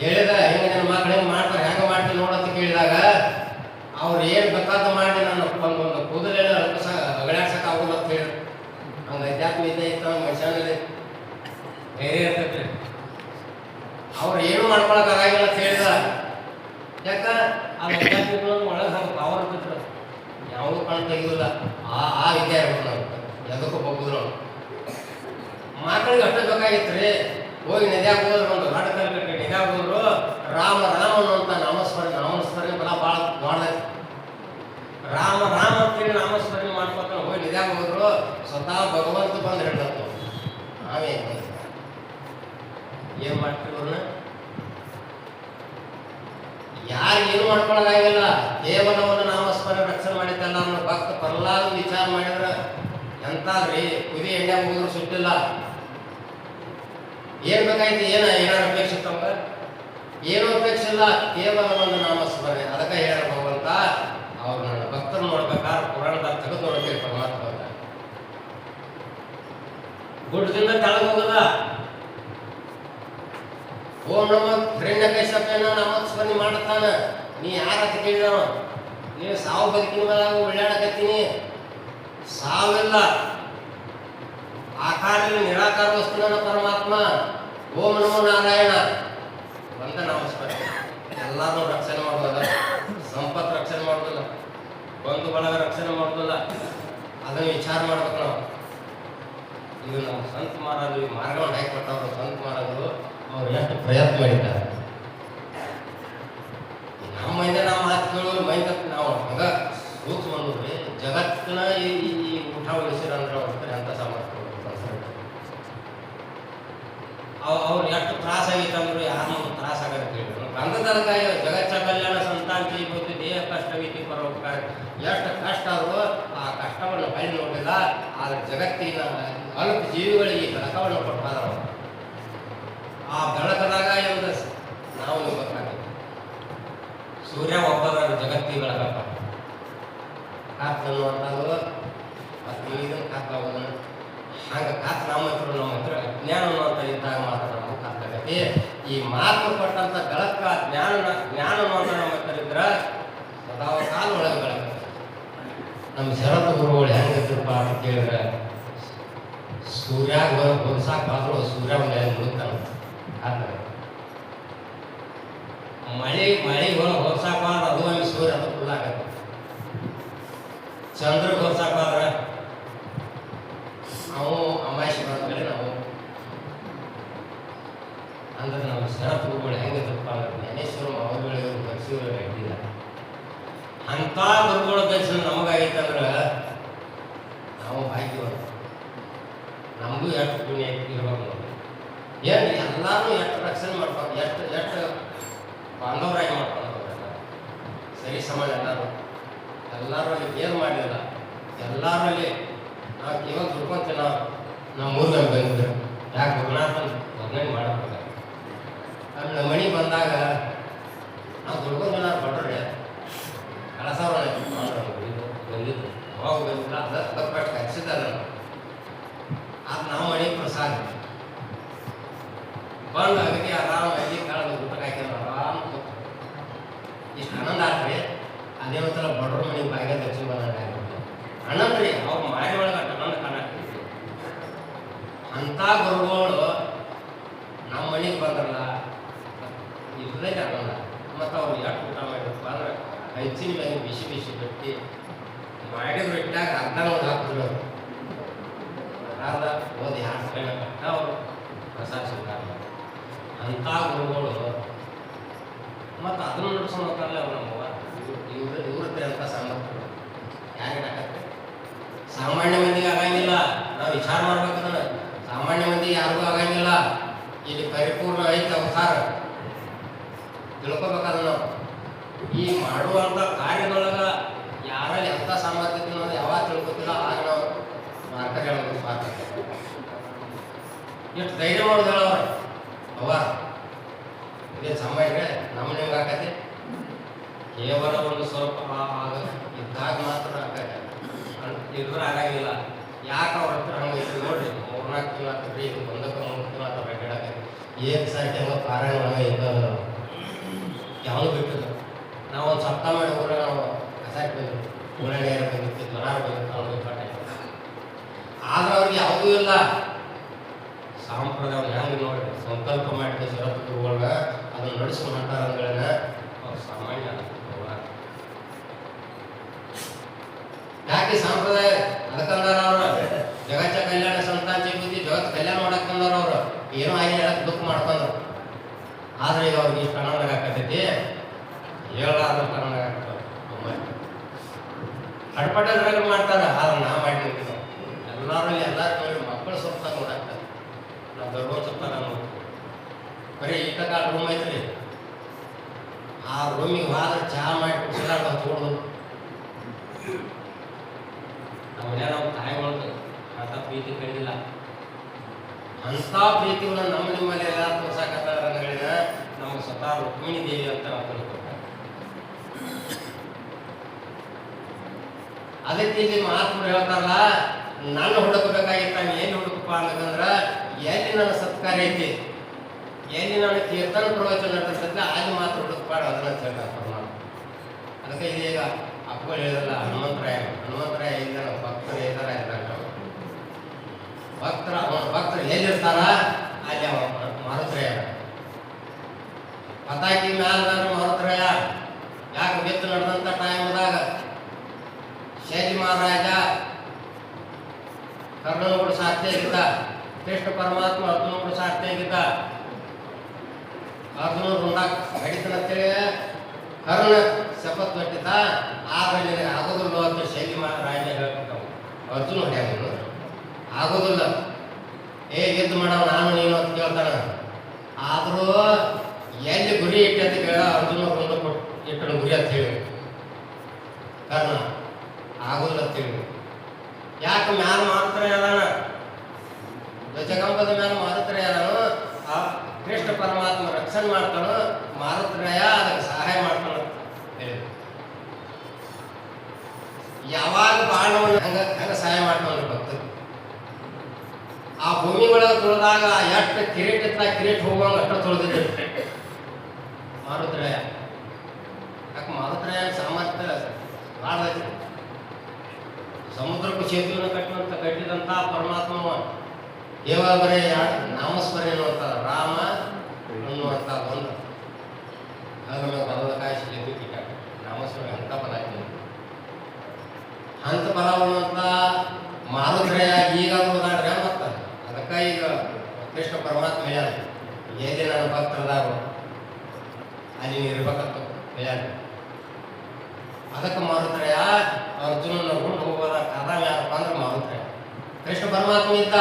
ಹೇಳಿದ ಹೆಂಗೆ ನನ್ನ ಮಕ್ಳು ಹೆಂಗೆ ಮಾಡ್ತಾರೆ, ಹೆಂಗೆ ಮಾಡ್ತೀನಿ ನೋಡಂತ ಕೇಳಿದಾಗ ಅವ್ರು ಏನು ಬೇಕಾದ ಮಾಡಿ ನನ್ನ ಒಂದು ಕೂದಲೆಲ್ಲ ಅಗಡ್ಯಾಡ್ಸಕ್ಕೆ ಆಗೋಲ್ಲ ಅಂತ ಹೇಳಿ. ಹಂಗೆ ಅಧ್ಯಾತ್ಮ ಇದ್ದೇ ಇತ್ತು, ಮನುಷ್ಯನಲ್ಲಿ ಧೈರ್ಯ ಇರ್ತೈತಿ. ಅವ್ರು ಏನು ಮಾಡ್ಕೊಳಕ್ ಆಗಿಲ್ಲ ಅಂತ ಹೇಳಿದ. ಯಾಕ ಆ ಅಧ್ಯಾತ್ಮಿಕಗಳನ್ನು ಒಳಗೆ ಹಂಗೆ ಪವರ್ ಇರ್ತಿದ್ರು, ಯಾವುದೂ ಕಣ್ ತೆಗಿದಿಲ್ಲ. ಆ ವಿದ್ಯೆ ಇರ್ಬೋದು ನಾವು ಎದಕ್ಕೂ ಹೋಗುದ್ರು. ಮಕ್ಕಳಿಗೆ ಅಷ್ಟೇ ಬೇಕಾಗಿತ್ತು ರೀ. ಹೋಗಿ ನದ್ಯಾಗ ಹೋದ್ರು, ಒಂದು ಘಾಟ ಕಲ್ಬಿಟ್ಟು ನದ್ಯಾಗ ಹೋದ್ರು, ರಾಮ ರಾಮ ಅನ್ನುವಂಥ ನಾಮಸ್ಮರಣೆ ಬಲ ಭಾಳ ದೊಡ್ಡದೈತಿ. ರಾಮ ರಾಮ ಅಂತೇಳಿ ನಾಮಸ್ಮರಣೆ ಮಾಡ್ಕೊತ ಹೋಗಿ ನದ್ಯಾಗ ಹೋದ್ರು, ಸ್ವತಃ ಭಗವಂತ ಬಂದು ಹೇಳ್ದತ್ತು. ನಾವೇ ಏನು ಮಾಡ್ತಿವ್ರನ್ನ ಯಾರು ಏನು ಮಾಡ್ಕೊಳಗಾಗಿಲ್ಲ. ಕೇವಲ ಒಂದು ನಾಮಸ್ಮರಣೆ ರಕ್ಷಣೆ ಮಾಡಿದ್ದಲ್ಲ ಅನ್ನೋ ಭಕ್ತ ಪ್ರಹ್ಲಾದ ವಿಚಾರ ಮಾಡಿದ್ರೆ ಎಂತಾದ್ರಿ ಕುದಿ ಎಣ್ಣೆ ಹೋದ್ರು ಸುಟ್ಟಿಲ್ಲ. ಏನ್ ಬೇಕಾಯ್ತು, ಏನಾರು ಅಪೇಕ್ಷೆ ಇತ್ತಂಗ? ಏನೂ ಅಪೇಕ್ಷೆ ಇಲ್ಲ, ಕೇವಲ ಒಂದು ನಾಮಸ್ಮರಣೆ. ಅದಕ್ಕೆ ಹೇಳ ಭಗವಂತ ಅವ್ರು ನನ್ನ ಭಕ್ತರು ನೋಡ್ಬೇಕಾದ್ರೆ ಪುರಾಣದಾಗ ತೆಗೆದು ನೋಡ್ತೀವಿ. ಪರಮಾತ್ಮ ಗುಡ್ಡದಿಂದ ತೆಳಗೆ ಹೋಗದ. ಓಂ ನಮ ಹಿರಣ್ಯಕೇಶಪ್ಪನ ನಾಮಸ್ಮರಣೆ ಮಾಡುತ್ತಾನ. ನೀ ಯಾರಂತ ಕೇಳಿದವ? ನೀವು ಸಾವು ಬದುಕಿನ ಮೇಲೆ ಓಡಾಡಕತ್ತೀನಿ, ಸಾವಿಲ್ಲ, ಆಕಾರದಲ್ಲಿ ನಿರಾಕಾರ ವಸ್ತುನ ಪರಮಾತ್ಮ. ಓಂ ನಮೋ ನಾರಾಯಣ ಒಂದ ನಾಮಸ್ಮರಣೆ. ಎಲ್ಲರೂ ರಕ್ಷಣೆ ಮಾಡೋದಲ್ಲ, ಸಂಪತ್ತು ರಕ್ಷಣೆ ಮಾಡೋದಿಲ್ಲ, ಬಂಧು ಬಳಗ ರಕ್ಷಣೆ ಮಾಡೋದಿಲ್ಲ. ಅದನ್ನು ವಿಚಾರ ಮಾಡ್ಬೇಕು ನಾವು. ಇದು ನಮ್ಮ ಸಂತ ಮಹಾರಾಜರು ಈ ಮಾರ್ಗವನ್ನು ಹಾಕಿಕೊಟ್ಟವರು. ಸಂತ ಮಹಾರಾಜರು ಅವ್ರು ಎಷ್ಟು ಪ್ರಯತ್ನ ಮಾಡಿದ್ದಾರೆ. ನಮ್ಮ ಮೈಂದ ನಾವು ಮಾತು ಕೇಳೋರು ಮೈಂದ ನಾವು ಹಂಗ ಯಾರು ತ್ರಾಸ ಆಗತ್ತೆ ಹೇಳಿ ಕಂದದಲ್ಕ ಜಗಚ್ಚ ಕಲ್ಯಾಣ ಸಂತಾಂತಿ ಇವತ್ತು ದೇಹ ಕಷ್ಟವಿತಿ ಪರೋಪಕಾರ ಎಷ್ಟು ಕಷ್ಟ ಆದರೂ ಆ ಕಷ್ಟವನ್ನು ಬಳಿ ನೋಡಿಲ್ಲ. ಆದರೆ ಜಗತ್ತಿನ ಅಲ್ಪ ಜೀವಿಗಳಿಗೆ ಬೆಳಕವನ್ನು ಕೊಟ್ಟಾರ. ಆ ಬೆಳಕದಾಗ ಎಂದು ನಾವು ಗೊತ್ತಾಗುತ್ತೆ. ಸೂರ್ಯ ಒಬ್ಬರ ಜಗತ್ತಿಗೆ ಬೆಳಕಪ್ಪ ಕಾತ್ ಅನ್ನುವಂಥದ್ದು ಮತ್ತು ಇದನ್ನು ಕಾತಾಗೋದು ಹಂಗೆ ಕಾತ್ ನಮ್ಮ ಹತ್ರ ಅಜ್ಞಾನ ಅನ್ನುವಂಥ ಇದ್ದಾಗ ಮಾತ್ರ ನಮಗೆ ಕಾತಾಗತ್ತೆ. ಈ ಮಾತು ಕೊಟ್ಟಂಥ ಬೆಳಕ ಜ್ಞಾನ ಅನ್ನುವಂಥ ನಮ್ಮ ಹತ್ರ ಇದ್ರೆ ಸದಾ ಕಾಲ ಒಳಗೆ ಬೆಳಕ. ನಮ್ಮ ಶರತ್ ಗುರುಗಳು ಹೆಂಗಿದ್ರಪ್ಪ ಅಂತ ಕೇಳಿದ್ರೆ ಸೂರ್ಯಾಗ ಹೊಲ್ಸಾಕಾದ್ರೂ ಸೂರ್ಯ ಒಂದು ಮುಳುಗ್ತಾನೆ ಆಗ್ತದೆ. ಮಳೆ ಹೊಲ್ಸಾಕಾದ್ರೆ ಅದು ಒಂದು ಸೂರ್ಯ ಅದು ಫುಲ್ ಆಗತ್ತೆ. ಚಂದ್ರಗೆ ಹೊಲ್ಸಾಕಾದ್ರೆ ನಾವು ಅಮಾಯಿಷಿ ಬರೋದ್ಮೇಲೆ ನಾವು ಅಂದ್ರೆ ನಮ್ಮ ಶರತ್ ಗುರುಗಳು ಹೆಂಗಿದ್ರಪ್ಪ ಅಂದ್ರೆ ಜ್ಞಾನೇಶ್ವರ ಮಾವಗಳಿಗೂ ಬಯಸಿದ್ರು ಇದ್ದಿಲ್ಲ. ಅಂಥ ಗುರುಗಳ ದರ್ಶನ ನಮಗಾಗೈತಂದ್ರೆ ನಾವು ಭಾಗ್ಯವಂತ. ನಮಗೂ ಎಷ್ಟು ಪುಣ್ಯ ಇರ್ಬೇಕು ನೋಡಿ. ಏನು ಎಲ್ಲರೂ ಎಷ್ಟು ರಕ್ಷಣೆ ಮಾಡ್ಕೊಂಡು ಎಷ್ಟು ಬಾಂಧವರಾಗಿ ಮಾಡ್ಕೊಂಡು ಸರಿ ಸಮಾಜ ಎಲ್ಲರೂ ಅಲ್ಲಿ ಏನು ಮಾಡಲಿಲ್ಲ. ಎಲ್ಲರಲ್ಲಿ ನಾವು ಕೇವಲ ದುಡ್ಕೊಂತೀವಿ. ನಾವು ಮೂರ್ಗ ಬಂದಿದ್ರು ಯಾಕೆ ಗುರುನಾಥನ್ ವರ್ಣನೆ ಮಾಡಬೇಕು. ಆಮೇಲೆ ಮಣಿ ಬಂದಾಗ ನಾವು ದುಡ್ಕೊಂಡ ಬಡ್ರಿ ಕಳಸವ್ರ ಬಂದಿದ್ದು ಅವಾಗ ಬಂದಿಲ್ಲ. ಅದು ಪಟ್ಟು ಹಚ್ಚಿದ ಅದು ನಾವು ಮಣಿ ಪ್ರಸಾದ ಬಂದು ಅದಕ್ಕೆ ಆರಾಮಾಗಿ ಕಾಳದ ಊಟಕ್ಕೆ ಹಾಕಿದ್ರೆ ಆರಾಮ ಇಷ್ಟು ಆನಂದ ಆಗ್ರಿ. ಅದೇ ಒಂಥರ ಬಡ್ರ ಮನೆ ಬಾಯಿಗೆ ದಕ್ಷಿಣ ಬಂದಂಗೆ ಆಗಿರುತ್ತೆ. ಆನಂದ ರೀ ಅವ್ರು ಮಾರಿ ಒಳಗೆ ಆನಂದ ಕಾಣಾಕ್ತಿದ್ವಿ. ಅಂಥ ಗುರುಗಳು ನಮ್ಮ ಮನೆಗೆ ಬಂದ್ರಲ್ಲ ಇರ್ತೈತೆ ಆನಂದ. ಮತ್ತು ಅವ್ರು ಎಷ್ಟು ಊಟ ಮಾಡಿರಪ್ಪ ಅಂದ್ರೆ ಹೆಚ್ಚಿನ ಮೇಲೆ ಬಿಸಿ ಬಿಸಿ ಬಿಟ್ಟು ಮಾಡಿದ್ರು ಇಟ್ಟಾಗ ಅರ್ಧ ಒಂದು ಹಾಕಿದ್ರು ಅವರು ಅರ್ಧ ಓದಿ ಎರಡು ಕಡೆ ಕಟ್ಟ ಅವರು ಪ್ರಸಾದ ಸ್ವೀಕಾರ. ಅಂಥ ಗುರುಗಳು ಮತ್ತು ಅದನ್ನು ನಡೆಸೋಕ್ಕಲ್ಲ ಅವ್ರು ನಮ್ಮವ್ವ ಇವ್ರದ್ದೇ ಅಂತ ಸಾಮರ್ಥ್ಯ ಯಾರಿಗೆ ಆಗತ್ತೆ. ಸಾಮಾನ್ಯ ಮಂದಿಗೆ ಆಗಂಗಿಲ್ಲ. ನಾವು ವಿಚಾರ ಮಾಡ್ಬೇಕಂದ್ರೆ ಸಾಮಾನ್ಯ ಮಂದಿಗೆ ಯಾರಿಗೂ ಆಗಂಗಿಲ್ಲ. ಇಲ್ಲಿ ಪರಿಪೂರ್ಣ ಐತೆ ಅವತಾರ ತಿಳ್ಕೊಬೇಕಾದ್ರೆ ನಾವು ಈ ಮಾಡುವಂಥ ಕಾರ್ಯದೊಳಗೆ ಯಾರಲ್ಲಿ ಎಂಥ ಸಾಮರ್ಥ್ಯತೆ ಅನ್ನೋದು ಯಾವಾಗ ತಿಳ್ಕೊತಿಲ್ಲ ಆಗ ನಾವು ಮಾರ್ಕ ಹೇಳೋದು ಸ್ವಾರ್ಥ. ಎಷ್ಟು ಧೈರ್ಯ ಮಾಡೋದು ಹೇಳವ್ರ ಅವ್ವ ಇದೇ ಸಮಾಜ ನಮ್ಮನ್ನ ಹೆಂಗೆ ಆಕತಿ. ಕೇವಲ ಒಂದು ಸ್ವಲ್ಪ ಇದ್ದಾಗ ಮಾತ್ರ ಆಕತ್ತೆ ಇದ್ರೆ ಆಗಂಗಿಲ್ಲ. ಯಾಕೆ ಅವ್ರ ಹತ್ರ ಹಂಗೆ ಇಟ್ಟು ನೋಡ್ರಿ 3-4 ತಿಂಗಳು ಆಗ್ತದ್ರಿ. ಇದು 1-3 ತಿಂಗಳು ಆಗ್ತದೆ ಬೆಡ್ಡಾಕತಿ ಏನು ಸಾಯ್ತು ಹೆಂಗೋ ಪಾರಾಯಣ ಒಳಗೆ ಇದ್ದಲ್ಲ ನಾವು ಯಾವುದು ಬಿಟ್ಟಿದ್ದು. ನಾವು ಒಂದು ಸಪ್ತಾಹ ಮಾಡಿ ಊರಾಗ ನಾವು ಕಸಾಕ್ ಬಂದಿದ್ದು ಊರಾಗ ಬಂದಿತ್ತು ಜ್ವರ ಬಂದಿತ್ತು ಅವ್ರಿಗೆ ಕಟ್ಟ. ಆದ್ರೆ ಅವ್ರಿಗೆ ಯಾವುದೂ ಇಲ್ಲ. ಸಾಂಪ್ರದಾಯ ಹೆಂಗೆ ನೋಡ್ರಿ ಸಂಕಲ್ಪ ಮಾಡಿದ ಶರತ್ ಗುರುಗಳನ್ನ ಅದನ್ನು ನಡೆಸ್ಕೊಂಡು ಹೊಂಟಾರ ಅಂದ್ಗಳನ್ನ ಅವ್ರು ಸಾಮಾನ್ಯ ಯಾಕೆ ಸಾಂಪ್ರದಾಯ ಅದಕ್ಕಂದಾರ ಅವ್ರು ಜಗಚ್ಚ ಕಲ್ಯಾಣ ಸಂತಾಂತಿ ಬುದ್ಧಿ ಜಗತ್ ಕಲ್ಯಾಣ ಮಾಡಕ್ ಬಂದವ್ರ ಅವ್ರು ಏನೋ ಆಗಿ ಹೇಳಕ್ ದುಃಖ ಮಾಡ್ಕೊಂಡ್ರು. ಆದ್ರೆ ಈಗ ಅವ್ರಿಗೆ ಇಷ್ಟು ಆನಂದ ಹಾಕತೈತಿ ಹೇಳಾರ್ದ ಆನಂದ ಆಗ್ತದೆ. ಹಡ್ಪಟ್ಟದ್ರಾಗ ಮಾಡ್ತಾರ. ಆದ್ರೆ ನಾ ಮಾಡಿ ಎಲ್ಲರೂ ಎಲ್ಲರೂ ಮಕ್ಕಳು ಸ್ವಲ್ಪ ನೋಡಾಕ್ತಾರೆ. ನಾವು ದೊಡ್ಡ ಸ್ವಲ್ಪ ನಾವು ಬರೀ ಇಟ್ಟ ರೂಮ್ ಐತ್ರಿ. ಆ ರೂಮಿಗೆ ಹೋದ್ರೆ ಚಹಾ ಮಾಡಿ ಕುಡಿಸಲಾಗ ತೋಡ್ದು ನಮ್ಮ ಮನೆ ನಾವು ತಾಯಿಗಳು ಅಂತ ಪ್ರೀತಿ ಕಂಡಿಲ್ಲ. ಅಂಥ ಪ್ರೀತಿಗಳನ್ನ ನಮ್ಮ ನಿಮ್ಮಲ್ಲಿ ಎಲ್ಲ ತೋರ್ಸಾಕತ್ತಾರ ಅಂದ್ಗಳಿನ ನಮಗೆ ಸ್ವತಃ ರುಕ್ಮಿಣಿ ದೇವಿ ಅಂತ ನಾವು ತಿಳ್ಕೊತಾರೆ. ಅದಕ್ಕೆ ಇಲ್ಲಿ ಮಹಾತ್ಮರು ಹೇಳ್ತಾರಲ್ಲ ನಾನು ಹುಡುಕಬೇಕಾಗಿತ್ತು. ನಾನು ಏನು ಹುಡುಕಪ್ಪ ಅಂತಂದ್ರೆ ಎಲ್ಲಿ ನನ್ನ ಸತ್ಕಾರ ಐತಿ ಎಲ್ಲಿ ನಾನು ಕೀರ್ತನ ಪ್ರವಚನ ನಡೆಸಿದ್ರೆ ಅಲ್ಲಿ ಮಾತ್ರ ಹುಡುಕ್ಪಾಡು ಅದನ್ನ ಹೇಳ್ತಾರೆ ನಾವು. ಅದಕ್ಕೆ ಇದೀಗ ಅಪ್ಪಗಳು ಹೇಳಿದ್ರಲ್ಲ ಹನುಮಂತರಾಯ ಇಲ್ಲ ಭಕ್ತರು ಇದ್ದಾರ ಇದ್ದಾಗ ಭಕ್ತರು ಎಲ್ಲಿರ್ತಾರ ಅಲ್ಲಿ ಅವ ಮಾರುತರಾಯ. ಪತಾಕಿ ಮ್ಯಾಲ ಮಾರುತರಾಯ ಯಾಕೆ ಬಿತ್ತು ನಡೆದಂಥ ಟೈಮ್ದಾಗ ಶೈಲಿ ಮಹಾರಾಜ ಕರ್ಣನೋಡು ಸಾಧ್ಯ ಆಗಿದ್ದ. ಕೃಷ್ಣ ಪರಮಾತ್ಮ ಅರ್ಜುನೋಡು ಸಾಧ್ಯ ಆಗಿದ್ದ. ಅರ್ಜುನ ರುಂಡಾಕ್ ಹಡಿತನಂತೇಳಿ ಕರ್ಣ ಶಪಥ ಕೊಟ್ಟಿದ್ದ. ಆದ್ರೆ ಆಗೋದಿಲ್ಲ ಅಂತ ಶೈಲಿ ಮಹಾರಾಜ ಹೇಳ್ತಾವ. ಅರ್ಜುನ ಹೊಡ್ಯಾಗ ಆಗೋದಿಲ್ಲ. ಯುದ್ಧ ಮಾಡವ ನಾನು ನೀನು ಅಂತ ಕೇಳ್ತಾನ. ಆದರೂ ಕರ್ಣ ಆಗೋಲ್ಲ ತಿಳಿದು ಯಾಕೆ ಮ್ಯಾಲ ಮಾರುತ್ತಾರೆ ಅದಾನ ಧ್ವಜಕಂಬದ ಮೇಲೆ ಮಾರುತ್ತಾರೆ ಅದಾನು ಆ ಕೃಷ್ಣ ಪರಮಾತ್ಮ ರಕ್ಷಣೆ ಮಾಡ್ತಾನೋ ಮಾರುತ್ರಯ ಅದಕ್ಕೆ ಸಹಾಯ ಮಾಡ್ತಾನ ಹೇಳಿದ್ರು. ಯಾವಾಗ ಬಾಣವನ್ನು ಹಂಗ ಸಹಾಯ ಮಾಡ್ತಾನ ಭಕ್ತರು. ಆ ಭೂಮಿ ಒಳಗೆ ತುಳಿದಾಗ ಎಷ್ಟು ಕಿರೀಟ ಕಿರೀಟ ಹೋಗುವಂಗ ಅಷ್ಟು ತುಳಿದಿದ್ರು ಮಾರುತ್ರಯ. ಯಾಕೆ ಮಾರುತ್ರಯ ಸಾಮರ್ಥ್ಯ ಭಾಳ ಐತಿ. ಸಮುದ್ರಕ್ಕೂ ಸೇತುವೆಯನ್ನು ಕಟ್ಟಿದಂತ ಪರಮಾತ್ಮ ಕೇವಲ ಬರೀ ನಾಮಸ್ಮರಣೆ ಅನ್ನುವಂಥ ರಾಮ ಅನ್ನುವಂಥ ಒಂದು ಬದಲಕಾಯಿ ಶಿಲೆ ನಾಮಸ್ಮರಣೆ ಅಂತ ಪದ ಹಂತ ಫಲ ಅನ್ನುವಂಥ ಮಾರುದ್ರಯ ಈಗ ಉದಾಹರಣೆ ಮತ್ತೆ ಅದಕ್ಕೆ ಈಗ ಕೃಷ್ಣ ಪರಮಾತ್ಮ ಹೇಳ್ಯಾನ ಏನೇ ನನ್ನ ಭಕ್ತರದಾರು ಅಲ್ಲಿ ನೀವು ಇರ್ಬೇಕಂತ ಹೇಳ್ಯಾನ. ಅದಕ್ಕೆ ಮಾರುದ್ರಯ ಅರ್ಜುನನ ಗುಂಡು ಹೋಗೋದ ಕದ ಯಾರಪ್ಪ ಅಂದ್ರೆ ಮಾರುದ್ರಯ. ಕೃಷ್ಣ ಪರಮಾತ್ಮ ಇದ್ದ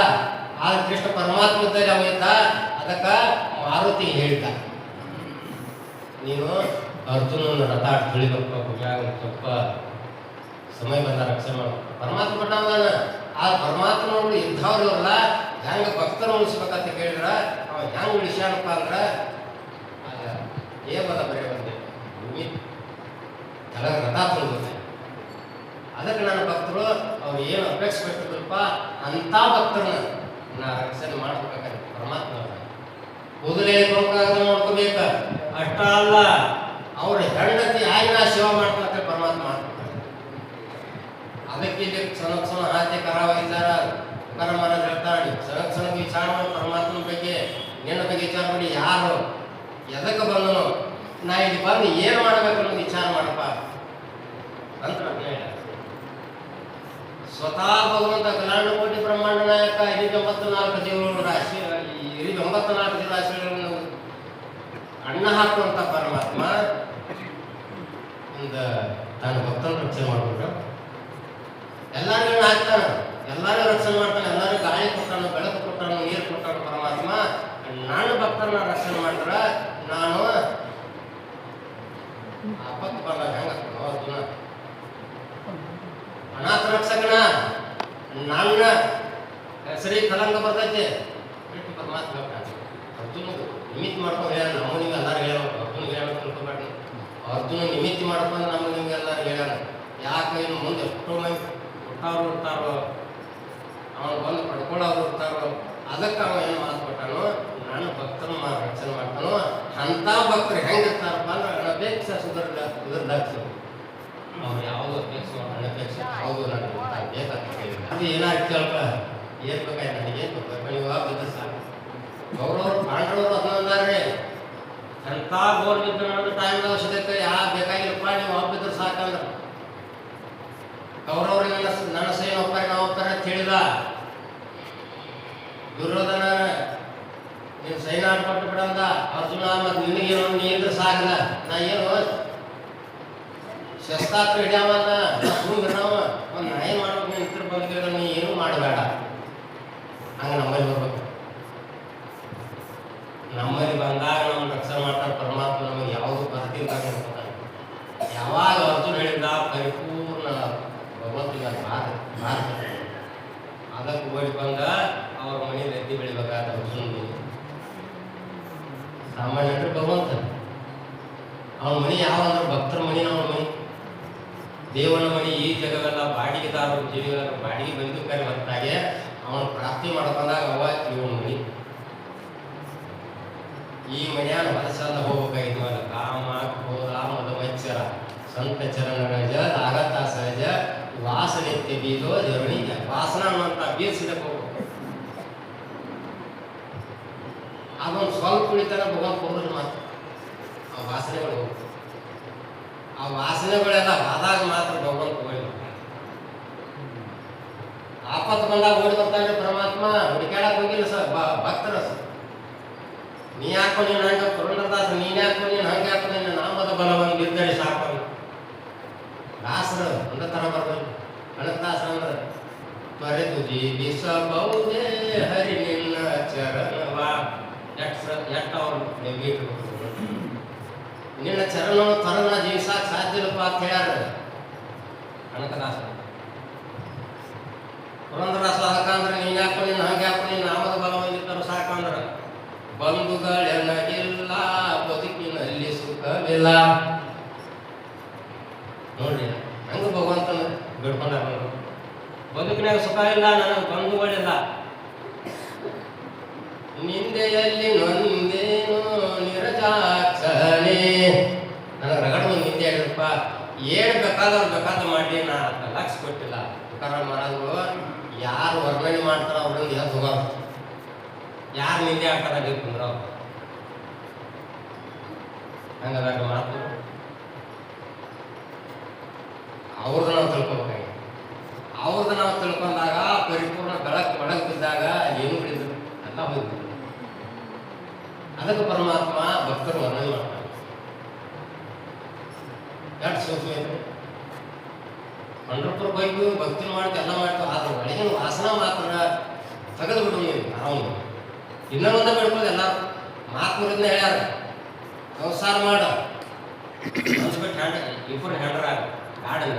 ಆದ್ರೆ ಕೃಷ್ಣ ಪರಮಾತ್ಮ ಇದ್ದಲ್ಲಿ ಅವ ಇದ್ದ. ಅದಕ್ಕೆ ಮಾರುತಿ ಹೇಳಿದ್ದ ನೀನು ಅರ್ಜುನನ ರಥ ತಿಳಿದಪ್ಪ ಭುಜಾಗ ಸ್ವಲ್ಪ ಸಮಯ ಬಂದ ರಕ್ಷಣೆ ಮಾಡ ಪರಮಾತ್ಮ ಕೊಟ್ಟಾನ. ಆ ಪರಮಾತ್ಮನವರು ಇದ್ದವ್ರಲ್ಲ ಹೆಂಗ ಭಕ್ತರು ಉಳಿಸ್ಬೇಕಂತ ಕೇಳಿದ್ರ ಅವ ಹೆಂಗ್ ಉಳಿಸ್ಯಾನಪ್ಪ ಅಂದ್ರ ಏವದ ಬರೀ ಬಂದೆ ಭೂಮಿ ಕೆಳಗೆ ರಥ ತುಳಿದ. ಅದಕ್ಕೆ ನನ್ನ ಭಕ್ತರು ಅವ್ರು ಏನು ಅಪೇಕ್ಷೆ ಪಟ್ಟಿದ್ರಪ್ಪ ಅಂತ ಭಕ್ತರನ್ನ ನಾ ರಕ್ಷಣೆ ಮಾಡ್ಬೇಕಾದ್ರೆ ಪರಮಾತ್ಮ ಕೂದಲೇ ನೋಡ್ಕೋಬೇಕ. ಅಷ್ಟ ಅಲ್ಲ ಅವ್ರ ಹೆಂಡತಿ ಆಗಿ ನಾ ಸೇವಾ ಮಾಡ್ಕೊಳಕ್ಕೆ ಪರಮಾತ್ಮ ಮಾಡ್ತಾರೆ. ಅದಕ್ಕೆ ಇಲ್ಲಿ ಕ್ಷಣ ಹಾಕಿ ಕರಾವಾಗಿದ್ದಾರ ಕರ ಮರ ಹೇಳ್ತಾಳೆ ಕ್ಷಣ ವಿಚಾರ ಮಾಡಿ ಪರಮಾತ್ಮನ ಬಗ್ಗೆ ನಿನ್ನ ಬಗ್ಗೆ ವಿಚಾರ ಮಾಡಿ ಯಾರು ಎದಕ್ಕೆ ಬಂದನು ನಾ ಇಲ್ಲಿ ಬಂದು ಏನು ಮಾಡ್ಬೇಕು ಅನ್ನೋದು ವಿಚಾರ ಮಾಡಪ್ಪ ಅಂತ ಹೇಳ. ಸ್ವತಃ ಭಗವಂತ ಕಲ್ಯಾಣ ಕೋಟಿ ಬ್ರಹ್ಮಾಂಡ ನಾಯಕ 94 ಜೀವನ ರಾಶಿ 94 ಜೀವರಾಶಿಗಳನ್ನು ಅಣ್ಣ ಹಾಕುವಂತ ಪರಮಾತ್ಮ ಇಂದ ತಾನು ಭಕ್ತನ ರಕ್ಷಣೆ ಮಾಡ್ಬಿಟ್ರು. ಎಲ್ಲರಿಗೂ ಹಾಕ್ತಾನ, ಎಲ್ಲರಿಗೂ ರಕ್ಷಣೆ ಮಾಡ್ತಾನೆ, ಎಲ್ಲರಿಗೂ ಗಾಳಿ ಕೊಟ್ಟಾನು, ಬೆಳಕು ಕೊಟ್ಟಾನು, ನೀರು ಕೊಟ್ಟಾನು ಪರಮಾತ್ಮ. ನಾನು ಭಕ್ತರನ್ನ ರಕ್ಷಣೆ ಮಾಡಿದ್ರ ನಾನು ಆಪತ್ತು ಬಂದಾಗ ಹೆಂಗ ಅರ್ಜುನ ಅನಾಥ ರಕ್ಷಕನ ನನ್ನ ಹೆಸರಿ ಕಲಂಗ ಬರ್ತೈತೆ ಬಿಟ್ಟು ಪರಮಾತ್ಮ ಅರ್ಜುನ ನಿಮಿತ್ ಮಾಡ್ಕೊಂಡು ಹೇಳ್ಯಾನ. ನಮ್ಮ ನಿಮ್ಗೆ ಎಲ್ಲಾರು ಹೇಳ್ಯಾನ. ಅರ್ಜುನಿಗೆ ಹೇಳ ತಿಳ್ಕೊಬೇಡಿ. ಅರ್ಜುನ ನಿಮಿತ್ ಮಾಡ್ಕೊಂಡು ನಮ್ಮ ನಿಮ್ಗೆ ಎಲ್ಲಾರು ಹೇಳ್ಯಾನ. ಯಾಕೆ ಇನ್ನು ಮುಂದೆ ಎಷ್ಟೋ ಮಂದಿ ಕೊಟ್ಟವ್ರು ಇರ್ತಾರೋ ಅವನು ಬಂದು ಪಡ್ಕೊಳ್ಳೋರು ಇರ್ತಾರೋ ಅದಕ್ಕೆ ಅವ ಏನು ಮಾತು ಕೊಟ್ಟಾನು ನಾನು ಭಕ್ತನ ರಕ್ಷಣೆ ಮಾಡ್ತಾನೋ. ಅಂಥ ಭಕ್ತರು ಹೆಂಗಿರ್ತಾರಪ್ಪ ಅಂದ್ರೆ ಅನಪೇಕ್ಷ ಸುಧರ್ದಾಕ್ಷ ಅವ್ರು ಯಾವುದು ಅಪೇಕ್ಷ ಅನಪೇಕ್ಷ ಯಾವುದು ನನಗೆ ಬೇಕಂತ ಹೇಳಿದ್ರು. ಅದು ಏನಾಗ್ತಿ ಅಲ್ಪ ಏನು ಬೇಕಾಯ್ತು ನನಗೆ ಏನು ಬೇಕು ನೀವು ಬಿದ್ದರೆ ಸಾಕು. ಗೌರವರು ಪಾಂಡವರು ಅದನ್ನಂದಾರ್ರಿ ಅಂಥ ಗೋರ್ ಬಿದ್ದ ನನ್ನ ಟೈಮ್ದಾಗ ಅವಶ್ಯಕತೆ ಯಾವ ಬೇಕಾಗಿಲ್ಲಪ್ಪ ನೀವು ಬಿದ್ದರೆ ಸಾಕಂದ್ರೆ ಕೌರವ್ರಿಗೆ ನನ್ನ ಸೈನ್ ಒಪ್ಪರೆ ನಾವು ಒಪ್ಪರೆ ಅಂತ ಹೇಳಿದ. ದುರ್ಯೋಧನ ನೀನು ಸೈನ್ ಆಡ್ಕೊಟ್ಟು ಬಿಡಂದ. ಅರ್ಜುನ ಮತ್ತು ನಿನಗೇನು ನೀ ಇದ್ರೆ ಸಾಕಲ್ಲ ನಾ ಏನು ಶಸ್ತ್ರಾಸ್ತ್ರ ಹಿಡಿಯವಲ್ಲ ಸುಮ್ಮನೆ ನಾವು ಒಂದು ನಾಯಿ ಮಾಡ್ಬೇಕು ನೀನು ಇದ್ರ ಬಗ್ಗೆ ನೀ ಏನು ಮಾಡಬೇಡ. ಹಂಗೆ ನಮ್ಮಲ್ಲಿ ಬರ್ಬೇಕು. ನಮ್ಮಲ್ಲಿ ಬಂದಾಗ ನಮ್ಮ ರಕ್ಷಣೆ ಮಾಡ್ತಾರೆ ಪರಮಾತ್ಮ. ನಮಗೆ ಯಾವುದು ಬದುಕಿಲ್ದಾಗ ನೋಡ್ತಾನೆ. ಯಾವಾಗ ಅರ್ಜುನ ಹೇಳಿದ್ದ ಪರಿಪೂರ್ಣ ಭಗವಂತನ ಭಾರತ ಅದಕ್ಕೆ ಓಡಿ ಬಂದ ಅವ್ರ ಮನೆ ಎತ್ತಿ ಬೆಳಿಬೇಕಾದ ಅರ್ಜುನ ಸಾಮಾನ್ಯ ಭಗವಂತ ಅವನ ಮನೆ ಯಾವಂದ್ರೆ ಭಕ್ತರ ಮನೆ. ಅವನ ಮನೆ ದೇವನ ಮನೆ. ಈ ಜಗವೆಲ್ಲ ಬಾಡಿಗೆದಾರರು ಜೀವಿಗಳು ಬಾಡಿಗೆ ಬಂದು ಕರೆ ಹೊತ್ತಾಗೆ ಅವನು ಪ್ರಾಪ್ತಿ ಮಾಡ್ಕೊಂಡಾಗ ಅವ ಇವನ ಮನೆ. ಈ ಮನೆಯಾಗ ಹೊಲಸಲ್ಲ ಹೋಗ್ಬೇಕಾಗಿದ್ವಲ್ಲ ಕಾಮ ಕ್ರೋಧ ಮದ ಮಚ್ಚರ ಸಂತ ಚರಣರಜ ಆಗತ್ತ ಸಹಜ ವಾಸನೆತ್ಯ ಬೀಜೋ ಜರುಣಿಜ ವಾಸನ ಅನ್ನುವಂಥ ಬೀಜ ಸಿಡಕ್ಕೆ ಹೋಗ್ಬೇಕು. ಅದೊಂದು ಸ್ವಲ್ಪ ಕುಳಿತಾನ ಭಗವಂತ ಹೋದ್ರೆ ಮಾತ್ರ ಆ ವಾಸನೆಗಳು ಹೋಗ್ತವೆ. ಆ ವಾಸನೆಗಳೆಲ್ಲ ಆದಾಗ ಮಾತ್ರ ಭಗವಂತ ಓಡಿ ಬರ್ತಾನೆ. ಆಪತ್ತು ಬಂದಾಗ ಓಡಿ ಬರ್ತಾನೆ ಪರಮಾತ್ಮ. ಹುಡುಕಾಡಕ್ಕೆ ಹೋಗಿಲ್ಲ ಸರ್ ಭಕ್ತರ ಸರ್. ನೀ ಯಾಕೋ ನೀನು ಹಂಗೆ ಪುರಂದರದಾಸ ನೀನು ಯಾಕೋ ನೀನು ಹಂಗೆ ಯಾಕೋ ನೀನು ನಾಮದ ಬಲವನ್ನು ನಿರ್ಧರಿ ಸಾಕು ದಾಸರು ಒಂದ ಥರ ಬರ್ಬೋದು. ಕನಕದಾಸ ಅಂದ್ರೆ ತೊರೆದು ಜೀವಿಸಬಹುದೇ ಹರಿ ನಿನ್ನ ಚರಣವ ಎಷ್ಟು ಅವ್ರು ನಿನ್ನ ಚರಣ ತೊರೆದ ಜೀವಿಸಕ್ಕೆ ಸಾಧ್ಯ ಇಲ್ಲಪ್ಪ ಅಂತ ಹೇಳ್ಯಾರ. ಕನಕದಾಸ ಪುರಂದರದಾಸ ಅದಕ್ಕಂದ್ರೆ ನೀನು ಯಾಕೆ ನೀನು ಹಂಗೆ ಯಾಕೆ ನೀನು ನಾಮದ ಬಲವಾಗಿದ್ದರು ಸಾಕಂದ್ರೆ ಬಂಧುಗಳೆನಗಿಲ್ಲ ಬದುಕಿನಲ್ಲಿ ಸುಖವಿಲ್ಲ ನೋಡ್ರಿ ಹಂಗೆ ಭಗವಂತನ ಬಿಡ್ಕೊಂಡಾರ ಬದುಕಿನಾಗ ಸುಖ ಇಲ್ಲ, ನನಗೆ ಬಂಧುಗಳಿಲ್ಲ. ನಿಂದೆಯಲ್ಲಿ ನೊಂದೇನು ನಿರಜಾಕ್ಷಣೆ, ನನಗೆ ರಗಡ ಒಂದು ನಿಂದೆ ಆಗಿರಪ್ಪ, ಏನು ಬೇಕಾದವ್ರು ಬೇಕಾದ ಮಾಡಿ ನಾ ಲಕ್ಷ ಕೊಟ್ಟಿಲ್ಲ. ತುಕಾರಾಮ್ ಮಹಾರಾಜರು ಯಾರು ವರ್ಣನೆ ಮಾಡ್ತಾರ ಅವ್ರಿಂದ ಎದ್ದು ಹೋಗೋರು, ಯಾರು ನಿಂದೆ ಆಗ್ತಾರ ಕುಂದ್ರ ಹಂಗದಾಗ ಮಾತು ಅವ್ರದ್ದು ನಾವು ತಿಳ್ಕೊಬೇಕಾಗಿ. ಅವ್ರದ್ದು ನಾವು ತಿಳ್ಕೊಂಡಾಗ ಪರಿಪೂರ್ಣ ಬೆಳಕು ಬಿದ್ದಾಗ ಏನು ಬಿಡಿದ್ರು ಎಲ್ಲ ಹೋಗಿದ್ರು. ಅದಕ್ಕೆ ಪರಮಾತ್ಮ ಭಕ್ತರು ವರ್ಣನೆ ಮಾಡ್ತಾರೆ. ಎಷ್ಟು ಸೂಕ್ಷ್ಮ ಐತೆ. ಪಂಢರಪುರ ಬೈಕು ಭಕ್ತಿ ಮಾಡ್ತೀವಿ ಎಲ್ಲ ಮಾಡ್ತೀವಿ, ಆದ್ರೆ ಒಳಗಿನ ವಾಸನ ಮಾತ್ರ ತೆಗೆದು ಬಿಡು ನೀವು. ನಾವು ಇನ್ನೊಂದ ಬಿಡ್ಬೋದು. ಎಲ್ಲ ಮಾತುಗಳಿಂದ ಹೇಳ್ಯಾರ, ಸಂಸಾರ ಮಾಡ ಅನ್ಸ್ಬಿಟ್ಟು ಇಬ್ಬರು ಹೆಂಡ್ರ ಗಾಡಿನ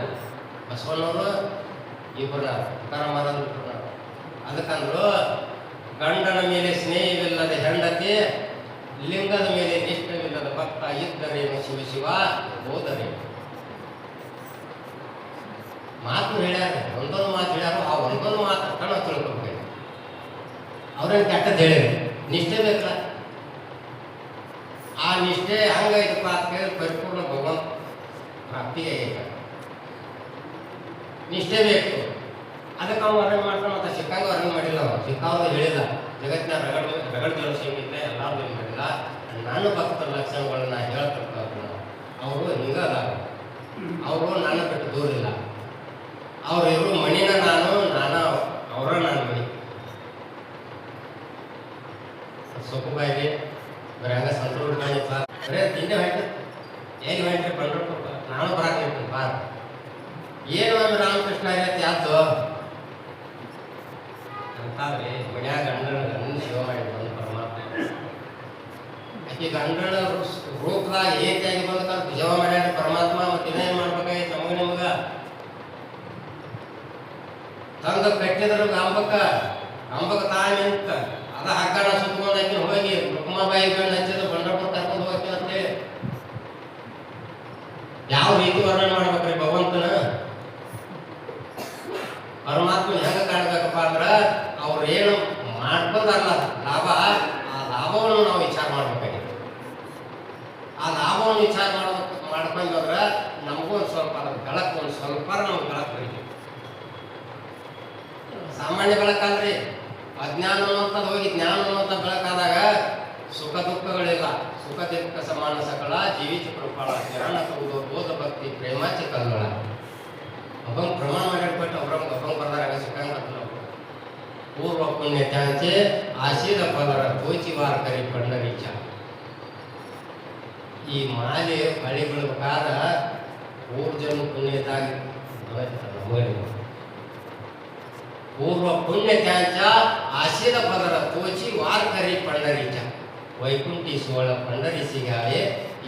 ಬಸವಣ್ಣವರು ಇಬ್ಬರ ತುಕಾರಾಮ್ ಮಹಾರಾಜರು ಇಬ್ಬರ. ಅದಕ್ಕಂದ್ರು ಗಂಡನ ಮೇಲೆ ಸ್ನೇಹವಿಲ್ಲದ ಹೆಂಡತಿ, ಲಿಂಗದ ಮೇಲೆ ನಿಷ್ಠವಿಲ್ಲದ ಭಕ್ತ, ಇದ್ದರೇನು ಶಿವ ಶಿವ ಹೋದರೆ. ಮಾತು ಹೇಳ್ಯಾರ, ಒಂದೊಂದು ಮಾತು ಹೇಳ್ಯಾರ. ಆ ಒಂದೊಂದು ಮಾತು ಕಣ ತಿಳ್ಕೊಬೇಕು. ಅವ್ರೇನು ಕೆಟ್ಟದ್ದು ಹೇಳಿದ್ರು, ನಿಷ್ಠೆ ಬೇಕಲ್ಲ. ಆ ನಿಷ್ಠೆ ಹಂಗೈತಪ್ಪ ಅಂತ ಕೇಳಿ ಪರಿಪೂರ್ಣ ಭಗವಂತ ಪ್ರಾಪ್ತಿಗೆ ಐತ. ನಿಷ್ಠೆ ಬೇಕು. ಅದಕ್ಕೆ ಅವ್ನು ವರ್ಣನೆ ಮಾಡ್ತಾನೆ. ಮತ್ತೆ ಸಿಕ್ಕಂಗ ವರ್ಣನೆ ಮಾಡಿಲ್ಲ, ಅವ್ನು ಸಿಕ್ಕಾವ್ದು ಹೇಳಿಲ್ಲ. ಜಗತ್ತಿನ ರಗಡ ಜನಸಂಖ್ಯೆ ಎಲ್ಲಾರು ಏನು ಮಾಡಿಲ್ಲ. ನಾನು ಭಕ್ತರ ಲಕ್ಷಣಗಳನ್ನ ಹೇಳ್ತಿರ್ತಾವ್ರು. ಅವರು ಹಿಂಗದ, ಅವರು ನನ್ನ ಬಿಟ್ಟು ದೂರ ಇಲ್ಲ. ಅವ್ರು ಇವರು ಮಣಿನ ನಾನು ಅವರ ನಾನು ಮಣಿ. ಸೊಪ್ಪುಬಾಯಿಗೆ ಬರೀ ಹಂಗ ಸಂತೂರು ಕಾಣಿಪ್ಪ ಬರೇ ತಿಂಡೆ ಹೊಂಟ್ರಿ ಹೇಗೆ ಹೊಂಟ್ರಿ ಪಂಢರಪುರ ನಾನು ಬರಾಕಿರ್ತೀನಿ ಬಾರ. ಏನು ಅಂದ್ರೆ ರಾಮಕೃಷ್ಣ ಆಗೈತಿ ಯಾತು ಅಂತಾದ್ರಿ ಮನ್ಯಾಗ ಗಂಡನ ಸೇವೆ ಮಾಡಿ ಬಂದು ಪರಮಾತ್ಮ ಆಕೆ ಗಂಡನ ರೂಪದಾಗ ಏತಿಯಾಗಿ ಬಂದ ಸೇವೆ ಮಾಡ್ಯಾರ ಪರಮಾತ್ಮ. ಮತ್ತೆ ಇನ್ನೇನು ಮಾಡ್ಬೇಕಾಗಿತ್ತು ನಮಗ ನಿಮಗ ತಂದ ಕಟ್ಟಿದ್ರು ಅಂಬಕ್ಕ ತಾಯಿ ಅಂತ ಅದ ಹಗ್ಗನ ಸುತ್ತಕೊಂಡು ಹಾಕಿ ಹೋಗಿ ರುಕ್ಮಾಬಾಯಿ ಗಂಡ ಹಚ್ಚಿದ್ರು ಪಂಢರಪುರ ಕರ್ಕೊಂಡು ಹೋಗ್ತೀನಿ ಅಂತೇಳಿ. ಯಾವ ರೀತಿ ವರ್ಣನೆ ಮಾಡ್ಬೇಕ್ರಿ ಭಗವಂತನ ಪರಮಾತ್ಮ ಹೆಂಗ ಕಾಣ್ಬೇಕಪ್ಪ ಅಂದ್ರ ಅವ್ರು ಏನು ಮಾಡ್ಕೊಂಡಾರಲ್ಲ ಲಾಭ, ಆ ಲಾಭವನ್ನು ನಾವು ವಿಚಾರ ಮಾಡ್ಬೇಕಾಗಿತ್ತು. ಆ ಲಾಭವನ್ನು ವಿಚಾರ ಮಾಡ್ಕೊಂಡ್ರೆ ನಮಗೂ ಒಂದು ಸ್ವಲ್ಪ ಅದ್ರ ಬೆಳಕು, ಒಂದು ಸ್ವಲ್ಪ ನಮ್ಗೆ ಬೆಳಕು ಬರೀತೀವಿ. ಸಾಮಾನ್ಯ ಬೆಳಕಲ್ರಿ, ಅಜ್ಞಾನ ಅನ್ನುವಂಥದ್ದು ಹೋಗಿ ಜ್ಞಾನ ಅನ್ನುವಂಥ ಬೆಳಕಾದಾಗ ಸುಖ ದುಃಖಗಳಿಲ್ಲ. ಸುಖ ದುಃಖ ಸಮಾನ ಸಕಲ ಜೀವಿತ ಕೃಪಾಳ ಜ್ಞಾನ ಕೌದು ಬೋಧ ಭಕ್ತಿ ಪ್ರೇಮಾಚ ಕಲ್ಗಳ ಅಭಂಗ್ ಪ್ರಮಾಣ ಮಾಡಿಬಿಟ್ಟು ಅವ್ರಂಗೆ ಅಭಂಗ್ ಬರ್ದಾಗ ಸಿಕ್ಕಂಗಲ್ಲ. ಪೂರ್ವ ಪುಣ್ಯ ತ್ಯಾಂಚೆ ಆಶೀದ ಪದರ ತೋಚಿವಾರ ಕರಿ ಪಂಡರೀಚ. ಈ ಮಾಲೆ ಬಳಿ ಬೀಳ್ಬೇಕಾದ ಊರ್ಜನ ಪುಣ್ಯದಾಗಿ ಪೂರ್ವ ಪುಣ್ಯ ತ್ಯಾಂಚ ಆಶೀದ ಪದರ ತೋಚಿ ವಾರ ಕರಿ ಪಂಡರೀಚ. ವೈಕುಂಠಿ ಸೋಳ ಪಂಡರಿಸಿಗಾವೆ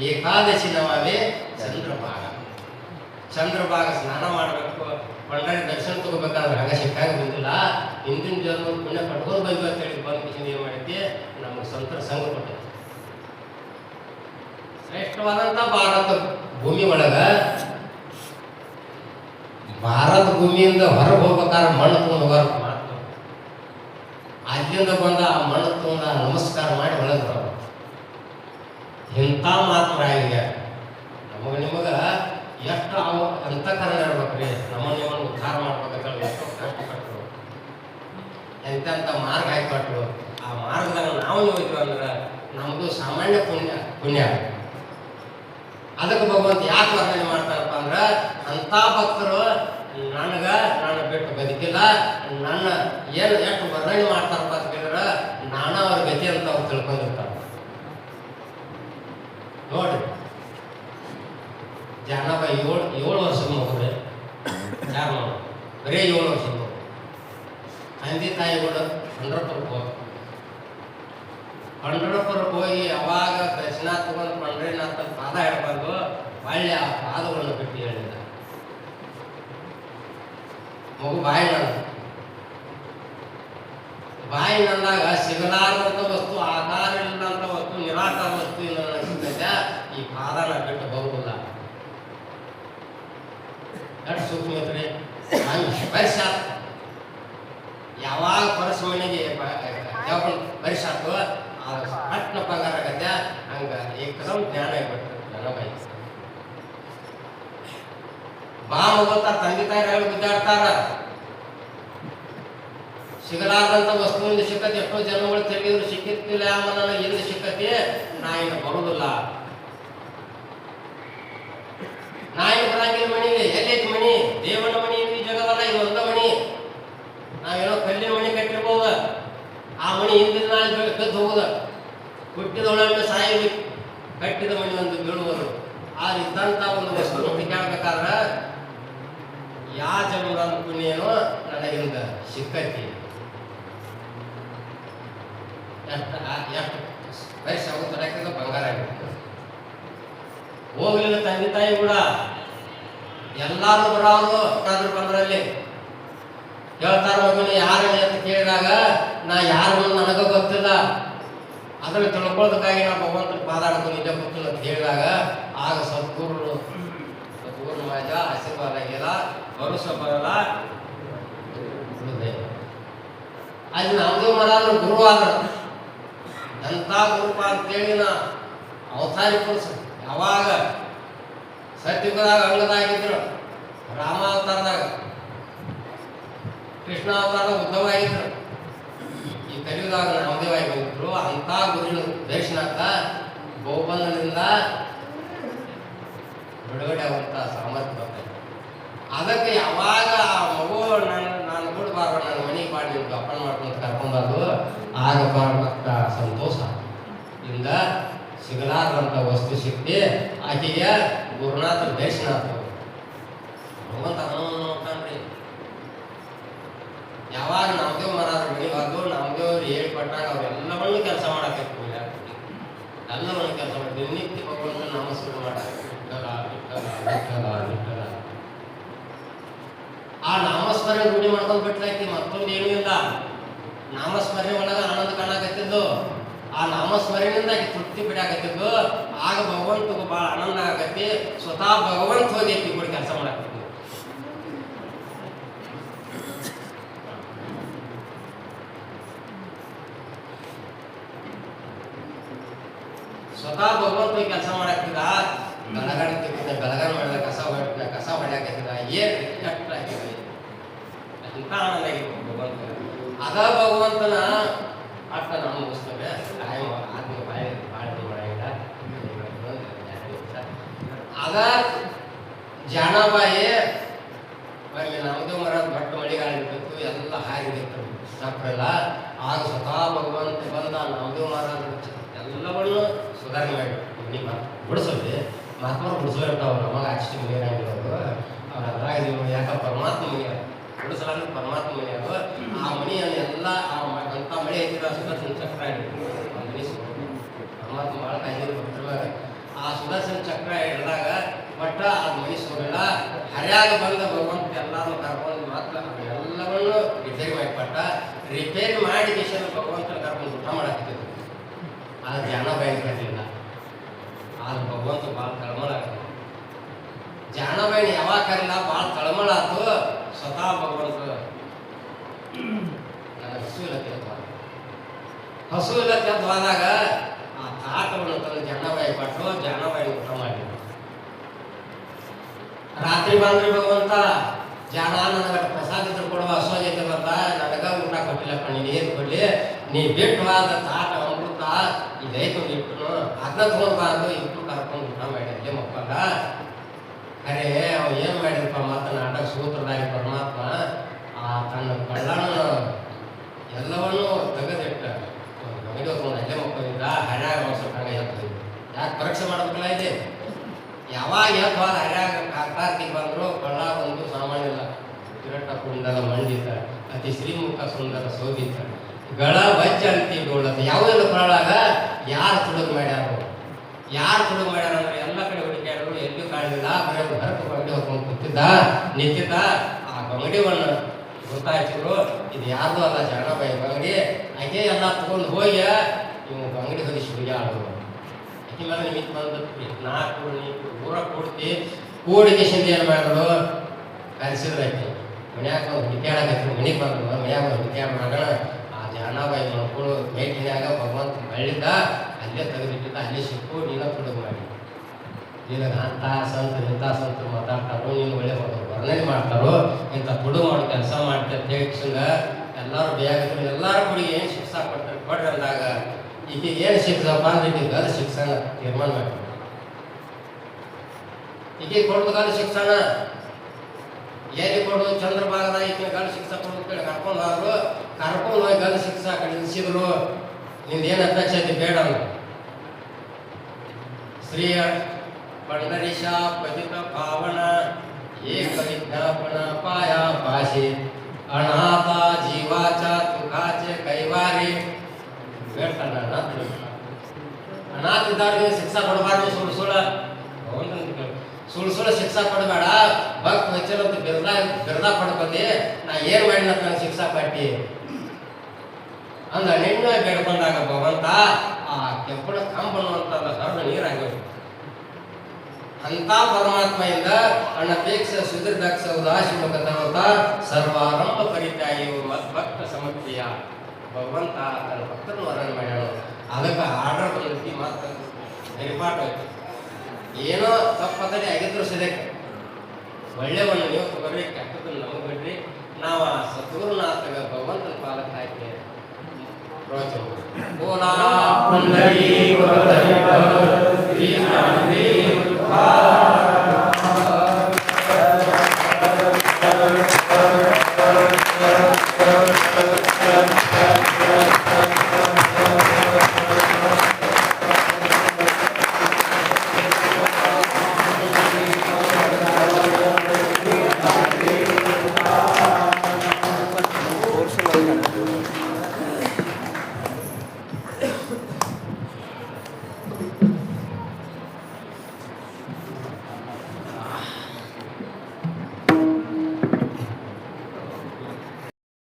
ಏಕಾದಶಿ ನವಾವೆ ಚಂದ್ರಭಾಗ. ಚಂದ್ರಭಾಗ ಸ್ನಾನ ಮಾಡಬೇಕು, ಪಂಡರಿ ದರ್ಶನ ತಗೋಬೇಕಾದ್ರೆ ಹಂಗ ಸಿಕ್ಕಾಗ ಬಂದಿಲ್ಲ. ಹಿಂದಿನ ಜನ್ಮ ಪುಣ್ಯ ಪಡ್ಕೊಂಡು ಬಂದ್ವಿ ಅಂತ ಹೇಳಿ ಬಂದು ಕಿಶನ್ ಏನು ಮಾಡೈತಿ ನಮ್ಗೆ ಸಂತರ ಸಂಘ ಕೊಟ್ಟೈತಿ. ಶ್ರೇಷ್ಠವಾದಂಥ ಭಾರತ ಭೂಮಿ ಒಳಗ ಭಾರತ ಭೂಮಿಯಿಂದ ಹೊರಗೆ ಹೋಗ್ಬೇಕಾದ್ರೆ ಮಣ್ಣು ತಗೊಂಡು ಹೋಗಾರ ಮಾತು. ಅಲ್ಲಿಂದ ಬಂದ ಆ ಮಣ್ಣು ತಗೊಂಡ ನಮಸ್ಕಾರ ಮಾಡಿ ಒಳಗೆ ಬರೋದು. ಇಂಥ ಮಾತ್ರ ಆಗಿದೆ. ನಿಮಗ ಎಷ್ಟು ಅವು ಅಂತಃಕರಣ ಇರ್ಬೇಕ್ರಿ. ನಿಮ್ಮನ್ನು ಉದ್ಧಾರ ಮಾಡ್ಬೇಕಂತ ಎಷ್ಟೋ ಕಷ್ಟಪಟ್ಟರು, ಎಂತೆಂಥ ಮಾರ್ಗ ಹಾಕಿಕೊಟ್ರು. ಆ ಮಾರ್ಗದಾಗ ನಾವು ಹೋಯ್ತು ಅಂದ್ರೆ ನಮ್ಮದು ಸಾಮಾನ್ಯ ಪುಣ್ಯ. ಅದಕ್ಕೆ ಭಗವಂತ ಯಾಕೆ ವರ್ಣನೆ ಮಾಡ್ತಾರಪ್ಪ ಅಂದ್ರೆ ಅಂಥ ಭಕ್ತರು ನಾನು ಬಿಟ್ಟು ಬದುಕಿಲ್ಲ, ನನ್ನ ಏನು ಎಷ್ಟು ವರ್ಣನೆ ಮಾಡ್ತಾರಪ್ಪ ಅಂತ ಕೇಳಿದ್ರೆ ನಾನು ಅವ್ರ ಗತಿ ಅಂತ ಅವ್ರು ತಿಳ್ಕೊಂಡಿರ್ತಾರೆ. ನೋಡ್ರಿ ಜಾನಬ 7 ವರ್ಷದ ಮಗುರೆ ಯಾರು ನೋಡು ಬರೀ 7 ವರ್ಷದ ಮಗು. ತಂದೆ ತಾಯಿಗಳು ಪಂಢರಪುರಕ್ಕೆ ಹೋಗಿ ಅವಾಗ ದರ್ಶನ ತಗೊಂಡು ಪಂಢರಿನಾಥ ಪಾದ ಹಿಡ್ಬಾರ್ದು, ಒಳ್ಳೆ ಆ ಪಾದಗಳನ್ನು ಬಿಟ್ಟು ಹೇಳಿದ. ಮಗು ಬಾಯಿ ನಂದಾಗ ಸಿಗಲಾರದಂಥ ವಸ್ತು, ಆಧಾರ ಇಲ್ಲದಂಥ ವಸ್ತು, ನಿರಾಕಾರ ವಸ್ತು ಇಲ್ಲ ಸಿಗ್ತೈತೆ. ಈ ಪಾದನ ಬಿಟ್ಟು ಬರುವುದಿಲ್ಲ. ಎಷ್ಟು ಸೂಕ್ಷ್ಮ ಐತ್ರಿ. ಸ್ಪರ್ಶ ಯಾವಾಗ ಪರಸ ಮನೆಗೆ ಪರಿಸಾತು ಪಟ್ನ ಪಗಾರ ಆಗತ್ತೆ. ಹಂಗ ಏಕದಮ್ ಜ್ಞಾನ ಆಗ್ಬಿಟ್ಟು ನನಬಾಯಿ ಬಾ ಮಗೋತಾರ. ತಂದೆ ತಾಯಿಗಳು ಗುದ್ದಾಡ್ತಾರ. ಸಿಗಲಾರ್ದಂಥ ವಸ್ತುವಿಂದ ಸಿಕ್ಕತಿ. ಎಷ್ಟೋ ಜನಗಳು ತೆಗೆದ್ರು ಸಿಕ್ಕಿರ್ತಿಲ್ಲ. ಆಮೇಲೆ ಎಲ್ಲಿ ಸಿಕ್ಕತಿ? ನಾ ಇನ್ನು ಬರುದಿಲ್ಲ. ನಾ ಇನ್ನು ಬರಂಗಿಲ್ಲ ಮನೆಗೆ. ಎಲ್ಲೈತಿ ಮನಿ? ದೇವನ ಮನಿ ಈ ಜಗದಲ್ಲ. ಇದು ಒಂದ ಮನಿ. ನಾವೇನೋ ಕಲ್ಲಿನ ಮನಿ ಕಟ್ಟಿರ್ಬೋದ. ಆ ಮನಿ ಹಿಂದಿನ ನಾಳೆ ಕದ್ದು ಹೋಗುದ. ಹುಟ್ಟಿದೊಳಗೆ ಸಾಯಬೇಕು. ಕಟ್ಟಿದ ಮನಿ ಒಂದು ಬೀಳುವುದು. ಆ ಇದ್ದಂಥ ಒಂದು ವಸ್ತು ಹುಡುಕಾಡ್ಬೇಕಾದ್ರೆ ಯಾ ಜನ್ಮದ ಪುಣ್ಯನೋ ನನಗಿಂದ ಸಿಕ್ಕತಿ. ಎಷ್ಟು ವಯಸ್ಸು ಆಗುತ್ತ ಬಂಗಾರ ಆಗಿತ್ತು. ಹೋಗ್ಲಿಲ್ಲ ತಂದೆ ತಾಯಿ ಕೂಡ. ಎಲ್ಲಾರು ಬರೋರು ಏನಾದ್ರು ಬಂದ್ರಲ್ಲಿ ಹೇಳ್ತಾರ, ಮಗನ ಯಾರನೇ ಅಂತ ಕೇಳಿದಾಗ ನಾ ಯಾರು ನನಗ ಗೊತ್ತಿಲ್ಲ. ಅದನ್ನ ತಿಳ್ಕೊಳ್ಳೋದಕ್ಕಾಗಿ ನಾ ಭಗವಂತನ ಪಾದಾಡ್ಕೊಂಡು ನಿಜ ಗೊತ್ತಿಲ್ಲ ಅಂತ ಹೇಳಿದಾಗ ಆಗ ಸದ್ಗುರು ಮಾಜ ಆಶೀರ್ವಾದ ಆಗಿಲ್ಲ. ಭರೋಸ ಬರಲ್ಲ. ಅಲ್ಲಿ ನಮ್ದು ಮರಾದ್ರು ಗುರು ಆದ್ರು. ಎಂಥ ಗುರುಪ ಅಂತೇಳಿ ನಾ ಅವತಾರಿ ಪುರುಷ. ಯಾವಾಗ ಸತ್ಯುಗದಾಗ ಅಂಗದಾಗಿದ್ರು, ರಾಮ ಅವತಾರದಾಗ, ಕೃಷ್ಣ ಅವತಾರದ ಉದ್ಧವ ಆಗಿದ್ರು, ಈ ಕಲಿಯುಗದಾಗ ನಾಮದೇವಾಗಿ ಬಂದಿದ್ರು. ಅಂಥ ಗುರುವಿನ ದರ್ಶನಕ್ಕ ಗೋಬಂಧನದಿಂದ ಬಿಡುಗಡೆ ಆಗುವಂಥ ಸಾಮರ್ಥ್ಯ ಬರ್ತೈತೆ. ಅದಕ್ಕೆ ಯಾವಾಗ ಆ ಮಗು ನಾನು ಬಿಡಬಾರ್ದು, ನನ್ನ ಮನೆಗೆ ಮಾಡಿ ನೀವು ಅಪ್ಪನ ಮಾಡ್ಕೊಂತ ಕರ್ಕೊಂಬಾರ್ದು, ಆಗ ಬರ್ತಕ್ಕ ಸಂತೋಷ ಇಂದ ಸಿಗಲಾರದಂಥ ವಸ್ತು ಸಿಕ್ಕಿ ಆಕೆಗೆ ಗುರುನಾಥ ದರ್ಶನ ಆಗ್ತದೆ. ಭಗವಂತ ನೋಡ್ತಾನ್ರಿ. ಯಾವಾಗ ನಾಮದೇವ್ ಮಹಾರಾಜ ಮನೆಗೆ ಬಂದು ನಾಮದೇವ್ರು ಹೇಳ್ಕೊಟ್ಟಾಗ ಅವರೆಲ್ಲವನ್ನೂ ಕೆಲಸ ಮಾಡಾಕೈತಿ. ಎಲ್ಲವನ್ನೂ ಕೆಲಸ ಮಾಡಿ ದಿನನಿತ್ಯ ಭಗವಂತನ ನಾಮಸ್ಮರಣೆ ಮಾಡಾಕ. ಆ ನಾಮಸ್ಮರಣೆ ರೂಢಿ ಮಾಡ್ಕೊಂಡು ಬಿಟ್ಲೈತಿ. ಮತ್ತೊಂದು ಏನೂ ಇಲ್ಲ. ನಾಮಸ್ಮರಣೆ ಒಳಗ ಆನಂದ ಕಾಣಕತ್ತಿದ್ದು. ಆ ನಾಮಸ್ಮರಣೆಯಿಂದ ತೃಪ್ತಿ ಬಿಡಾಕತ್ತಿದ್ದು. ಆಗ ಭಗವಂತಗೂ ಭಾಳ ಆನಂದ ಆಗತ್ತಿ. ಸ್ವತಃ ಭಗವಂತ ಹೋಗೈತಿ ಕೂಡ ಕೆಲಸ ಮಾಡಾಕತ್ತಿ. ಸ್ವತಃ ಭಗವಂತ ಕೆಲಸ ಮಾಡಾಕ್ತಿದ. ಬೆಳಗಾನ ತೆಗಿದ, ಬೆಳಗಾನ ಮಾಡಿದ, ಕಸ ಹೊಡ್ಯಾಕತ್ತಿದ. ಏನ್ ಕಷ್ಟ ಆಗಿದೆ. ಇಂಥ ಆನಂದ ಆಗಿತ್ತು ಭಗವಂತ. ಅದ ಭಗವಂತನ ಅಷ್ಟ ನಾವು ಮುಗಿಸ್ತೇವೆ. ಆತ್ಮ ಬಾಳ್ತಿ ಮಾಡಂಗಿಲ್ಲ. ಅದ ಜಾಣಬಾಯಿ ಅಲ್ಲಿ ನಮ್ಮದೇವ್ ಮರ ಬಟ್ಟು ಮಳಿಗಾಲಿರ್ಬೇಕು. ಎಲ್ಲ ಹಾರಿದಿತ್ತು ಸಾಕ್ರಲ್ಲ. ಆಗ ಸ್ವತಃ ಭಗವಂತ ಬಂದ ನಮ್ಮದೇವ್ ಮರ ಎಲ್ಲವನ್ನೂ ಸುಧಾರಣೆ ಮಾಡಿಬಿಟ್ಟು ನಿಮ್ಮ ಬಿಡಿಸೋದು. ಮಹಾತ್ಮರು ಬಿಡಿಸೋರ್ತಾವ. ನಮಗೆ ಅಷ್ಟು ಮುಗಿಯಂಗಿರೋದು ಅವ್ರು ಅದ್ರಾಗ ಯಾಕ ಪರಮಾತ್ಮ ಮುಗಿಯ ಬಿಡಿಸಲಾದ್ರೆ ಪರಮಾತ್ಮ ಮುಗಿಯೋದು. ಆ ಮನೆಯನ್ನೆಲ್ಲ ಅಂಥ ಮಳೆ ಐತಿರ ಸುದರ್ಶನ ಚಕ್ರ ಆಗಿತ್ತು. ಆ ಮನೆ ಪರಮಾತ್ಮ ಭಾಳ ಕಾಯ್ದಿರು ಭಕ್ತರ. ಆ ಸುದರ್ಶನ ಚಕ್ರ ಹಿಡಿದಾಗ ಬಟ್ ಅದು ಮನೆ ಸೋಗಲ್ಲ. ಹರ್ಯಾಗ ಬಂದ ಭಗವಂತ ಎಲ್ಲರೂ ಕರ್ಕೊಂಡು ಮಾತ್ರ ಎಲ್ಲವನ್ನೂ ರಿಪೇರಿ ಮಾಡಿಕೊಟ್ಟ. ರಿಪೇರಿ ಮಾಡಿ ದೇಶದ ಭಗವಂತನ ಕರ್ಕೊಂಡು ಊಟ ಮಾಡಾಕ್ತಿದ್ರು. ಅದು ಜಾಣಬಾಯಿ ಕಟ್ಟಲಿಲ್ಲ. ಆದ್ರೆ ಭಗವಂತ ಭಾಳ ತಳಮಳ ಆಗ್ತದೆ. ಜಾಣಬಾಯಿನ ಯಾವಾಗ ಕರಿಲ್ಲ, ಭಾಳ ತಳಮಳ ಆಯ್ತು. ಸ್ವತಃ ಭಗವಂತ ನನಗೆ ಹಸು ಇಲ್ಲ ತೆಗೆದುವಾಗ ಹಸು ಇಲ್ಲ ತೆಗೆದುವಾದಾಗ ಆ ತಾಟವನ್ನು ತಂದು ಜಾಣಬಾಯಿ ಕೊಟ್ಟು ಜಾಣಬಾಯಿ ಊಟ ಮಾಡಿ. ರಾತ್ರಿ ಬಂದ್ರಿ ಭಗವಂತ ಜಾಣ ನನಗೆ ಪ್ರಸಾದ ಇದ್ರು ಕೊಡುವ ಹಸು ಆಗೈತೆ ಬರ್ತಾ ನನಗ ಊಟ ಕೊಟ್ಟಿಲ್ಲಪ್ಪ. ನೀನು ಏನು ಕೊಡ್ಲಿ, ನೀ ಬಿಟ್ಟವಾದ ತಾಟ ಅಮೃತ ಇದೈತು ಇಟ್ಟು ಅದನ್ನ ತಗೊಂಡ್ಬಾರ್ದು. ಇಟ್ಟು ಕರ್ಕೊಂಡು ಊಟ ಮಾಡಿ ಅಲ್ಲೇ ಮಕ್ಕಳ. ಅರೆ ಅವ ಏನು ಮಾಡಿರಪ್ಪ ಮತ್ತು ನಾಟಕ ಸೂತ್ರದಾಗಿ ಪರಮಾತ್ಮ ತನ್ನ ಕಳ್ಳನ ಎಲ್ಲವನ್ನೂ ತೆಗೆದಿಟ್ಟ ಮನೆಗೆ ಅಲ್ಲೇ ಮಕ್ಕಳಿಂದ ಹರ್ಯಾಗ ಸ್ವಲ್ಪ ಎತ್ತಿದ್ರು. ಯಾಕೆ ಪರೀಕ್ಷೆ ಮಾಡ್ಬೇಕಲ್ಲ ಇದೆ. ಯಾವಾಗ ಎತ್ತವಾದ ಹರ್ಯಾಗ ಕಾರ್ತಿಕ್ ಬಂದರು. ಕಳ್ಳ ಒಂದು ಸಾಮಾನ್ಯ ಇಲ್ಲ. ಕಿರಟ ಕುಂಡಲ ಮಂಡಿತ ಅತಿ ಶ್ರೀಮುಖ ಸುಂದರ ಶೋಭಿತ ಗಳ ವಜ್ಜ ಅಂತಿ ಡೋಳತ. ಯಾವುದೆಲ್ಲ ಕೊಳಾಗ ಯಾರು ತುಡುಗು ಮಾಡ್ಯಾರು, ಯಾರು ತುಡುಗು ಮಾಡ್ಯಾರ ಅಂದ್ರೆ ಎಲ್ಲ ಕಡೆ ಹುಡುಕ್ಯಾಡರು. ಎಲ್ಲಿಯೂ ಕಾಣಲಿಲ್ಲ. ಬರೀ ಹೊರಟು ಹೊರಗೆ ಹೋಗ್ಕೊಂಡು ಕೂತಿದ್ದ ನಿಂತಿದ್ದ. ಆ ಬಂಗಡಿವನ್ನು ಗೊತ್ತಾಯ್ತಿದ್ರು, ಇದು ಯಾರ್ದು ಅಲ್ಲ ಜಾಣಬಾಯಿ ಬಂಗಡಿ. ಆಕೆ ಎಲ್ಲ ತಗೊಂಡು ಹೋಗಿ ಇವು ಬಂಗಡಿ ಹೊದಿಸಿ ಹುಡುಗಾಡೋದು. ಆಕೆ ಮೇಲೆ ನಿಮಿತ್ ಬಂದ್ಬಿಟ್ರಿ ನಾಲ್ಕು ಊರ ಕೊಡ್ತಿ ಕೂಡಿಗೆಸಿಂದ ಏನು ಮಾಡಿದ್ರು ಕಲಿಸಿದ್ರು. ಆಕೆ ಮನ್ಯಾಗ ಒಂದು ಹುಡುಕ್ಯಾಡಕತ್ರಿ, ಮನೆಗೆ ಬಂದ್ರು, ಮನ್ಯಾಗ ಒಂದು ಹುಡುಕ್ಯಾಡ ಮಾಡೋಣ. ಆ ಜಾಣಬಾಯಿ ಮಕ್ಕಳು ಮೇಟಿನ್ಯಾಗ ಭಗವಂತ ಮಳ್ಳಿದ್ದ, ಅಲ್ಲೇ ತೆಗೆದಿಟ್ಟಿದ್ದ, ಅಲ್ಲೇ ಸಿಕ್ಕು ನೀನ ತುಡುಗು ಮಾಡಿ. ನಿನಗೆ ಅಂಥ ಸಂತರು ಇಂಥ ಸಂತರು ಮಾತಾಡ್ತಾರೋ, ನೀನು ಒಳ್ಳೆ ವರ್ಣನೆ ಮಾಡ್ತಾರೋ, ಇಂಥ ತುಡು ಮಾಡೋ ಕೆಲಸ ಮಾಡ್ತಾರೆ ಅಂತ ಹೇಳಿಸಿಂದ ಎಲ್ಲರೂ ಬೇಯಾಗಿದ್ರು. ಎಲ್ಲರೂ ಹುಡುಗಿ ಏನು ಶಿಕ್ಷಾ ಕೊಡ್ತಾರೆ ಕೊಡ್ರಿ ಅಂದಾಗ ಈಗ ಏನು ಶಿಕ್ಷಪ್ಪ ಅಂದ್ರೆ ಈಗ ಗದ ಶಿಕ್ಷಣ ತೀರ್ಮಾನ ಮಾಡಿ ಈಗ ಕೊಡೋದು ಗದ ಶಿಕ್ಷಣ ಎಲ್ಲಿ ಕೊಡೋದು ಚಂದ್ರಭಾಗದ ಈಗಿನ ಗದ ಶಿಕ್ಷಾ ಕೊಡೋದು ಕೇಳಿ ಕರ್ಕೊಂಡು ಹೋದ್ರು. ಕರ್ಕೊಂಡು ಹೋಗಿ ಗದ ಶಿಕ್ಷಾ ಕಳಿಸಿದ್ರು. ನಿಂದೇನು ಅಪೇಕ್ಷೆ ಬೇಡ ಅಂದ್ರು. ಶ್ರೀ पंढरीश पतित पावन एक विज्ञापन पाया पाशी अनाथा जीवाच्या तुकाचे कैवारी ಬೇಡ್ತಾನ. ಅನಾಥ ಇದ್ದವ್ರಿಗೆ ಶಿಕ್ಷಾ ಕೊಡಬಾರ್ದು. ಸುಳ್ಳು ಶಿಕ್ಷಾ ಕೊಡಬೇಡ. ಭಕ್ತ ವಚನ ಬಿರ್ದ ಪಡ್ಕೋತಿ. ನಾ ಏನು ಮಾಡಿನ ನನಗೆ ಶಿಕ್ಷಾ ಪಟ್ಟಿ ಅಂದ ನಿನ್ನ ಬೇಡ್ಕೊಂಡಾಗ ಭಗವಂತ ಆ ಕೆಂಪಣ ಕಂಬನ್ನುವಂಥದ್ದು ಹರಿದು ನೀರಾಗಿ ಅಂತ ಪರಮಾತ್ಮೆಯಿಂದ ಅನಪೇಕ್ಷ ಸುದೀರ್ಘಕ್ಷ ಉದಾಸೀನತ ಸರ್ವಾರಂಭ ಪರಿತ್ಯಾಗಿ ಮದ್ಭಕ್ತ ಸಮರ್ಪಿಯ ಭಗವಂತ ತನ್ನ ಭಕ್ತರನ್ನು ವರ್ಣನೆ ಮಾಡ್ಯಾಳ. ಅದಕ್ಕೆ ಆರ್ಡರ್ ಬಂದೈತಿ, ಮಾತು ಪರಿಪಾಠ ಐತಿ. ಏನೋ ತಪ್ಪತ್ತಡಿ ಆಗಿದ್ರು ಸದ್ಯಕ್ಕೆ ಒಳ್ಳೆವನ್ನು ನೀವು ತಗೋರಿ, ಕೆಟ್ಟದನ್ನು ನಮಗೆ ಬಿಡ್ರಿ. ನಾವು ಆ ಸದ್ಗುರುನಾಥಗ ಭಗವಂತನ ಪಾಲಕ ಆಯ್ಕೆ ರೋಚನೆ.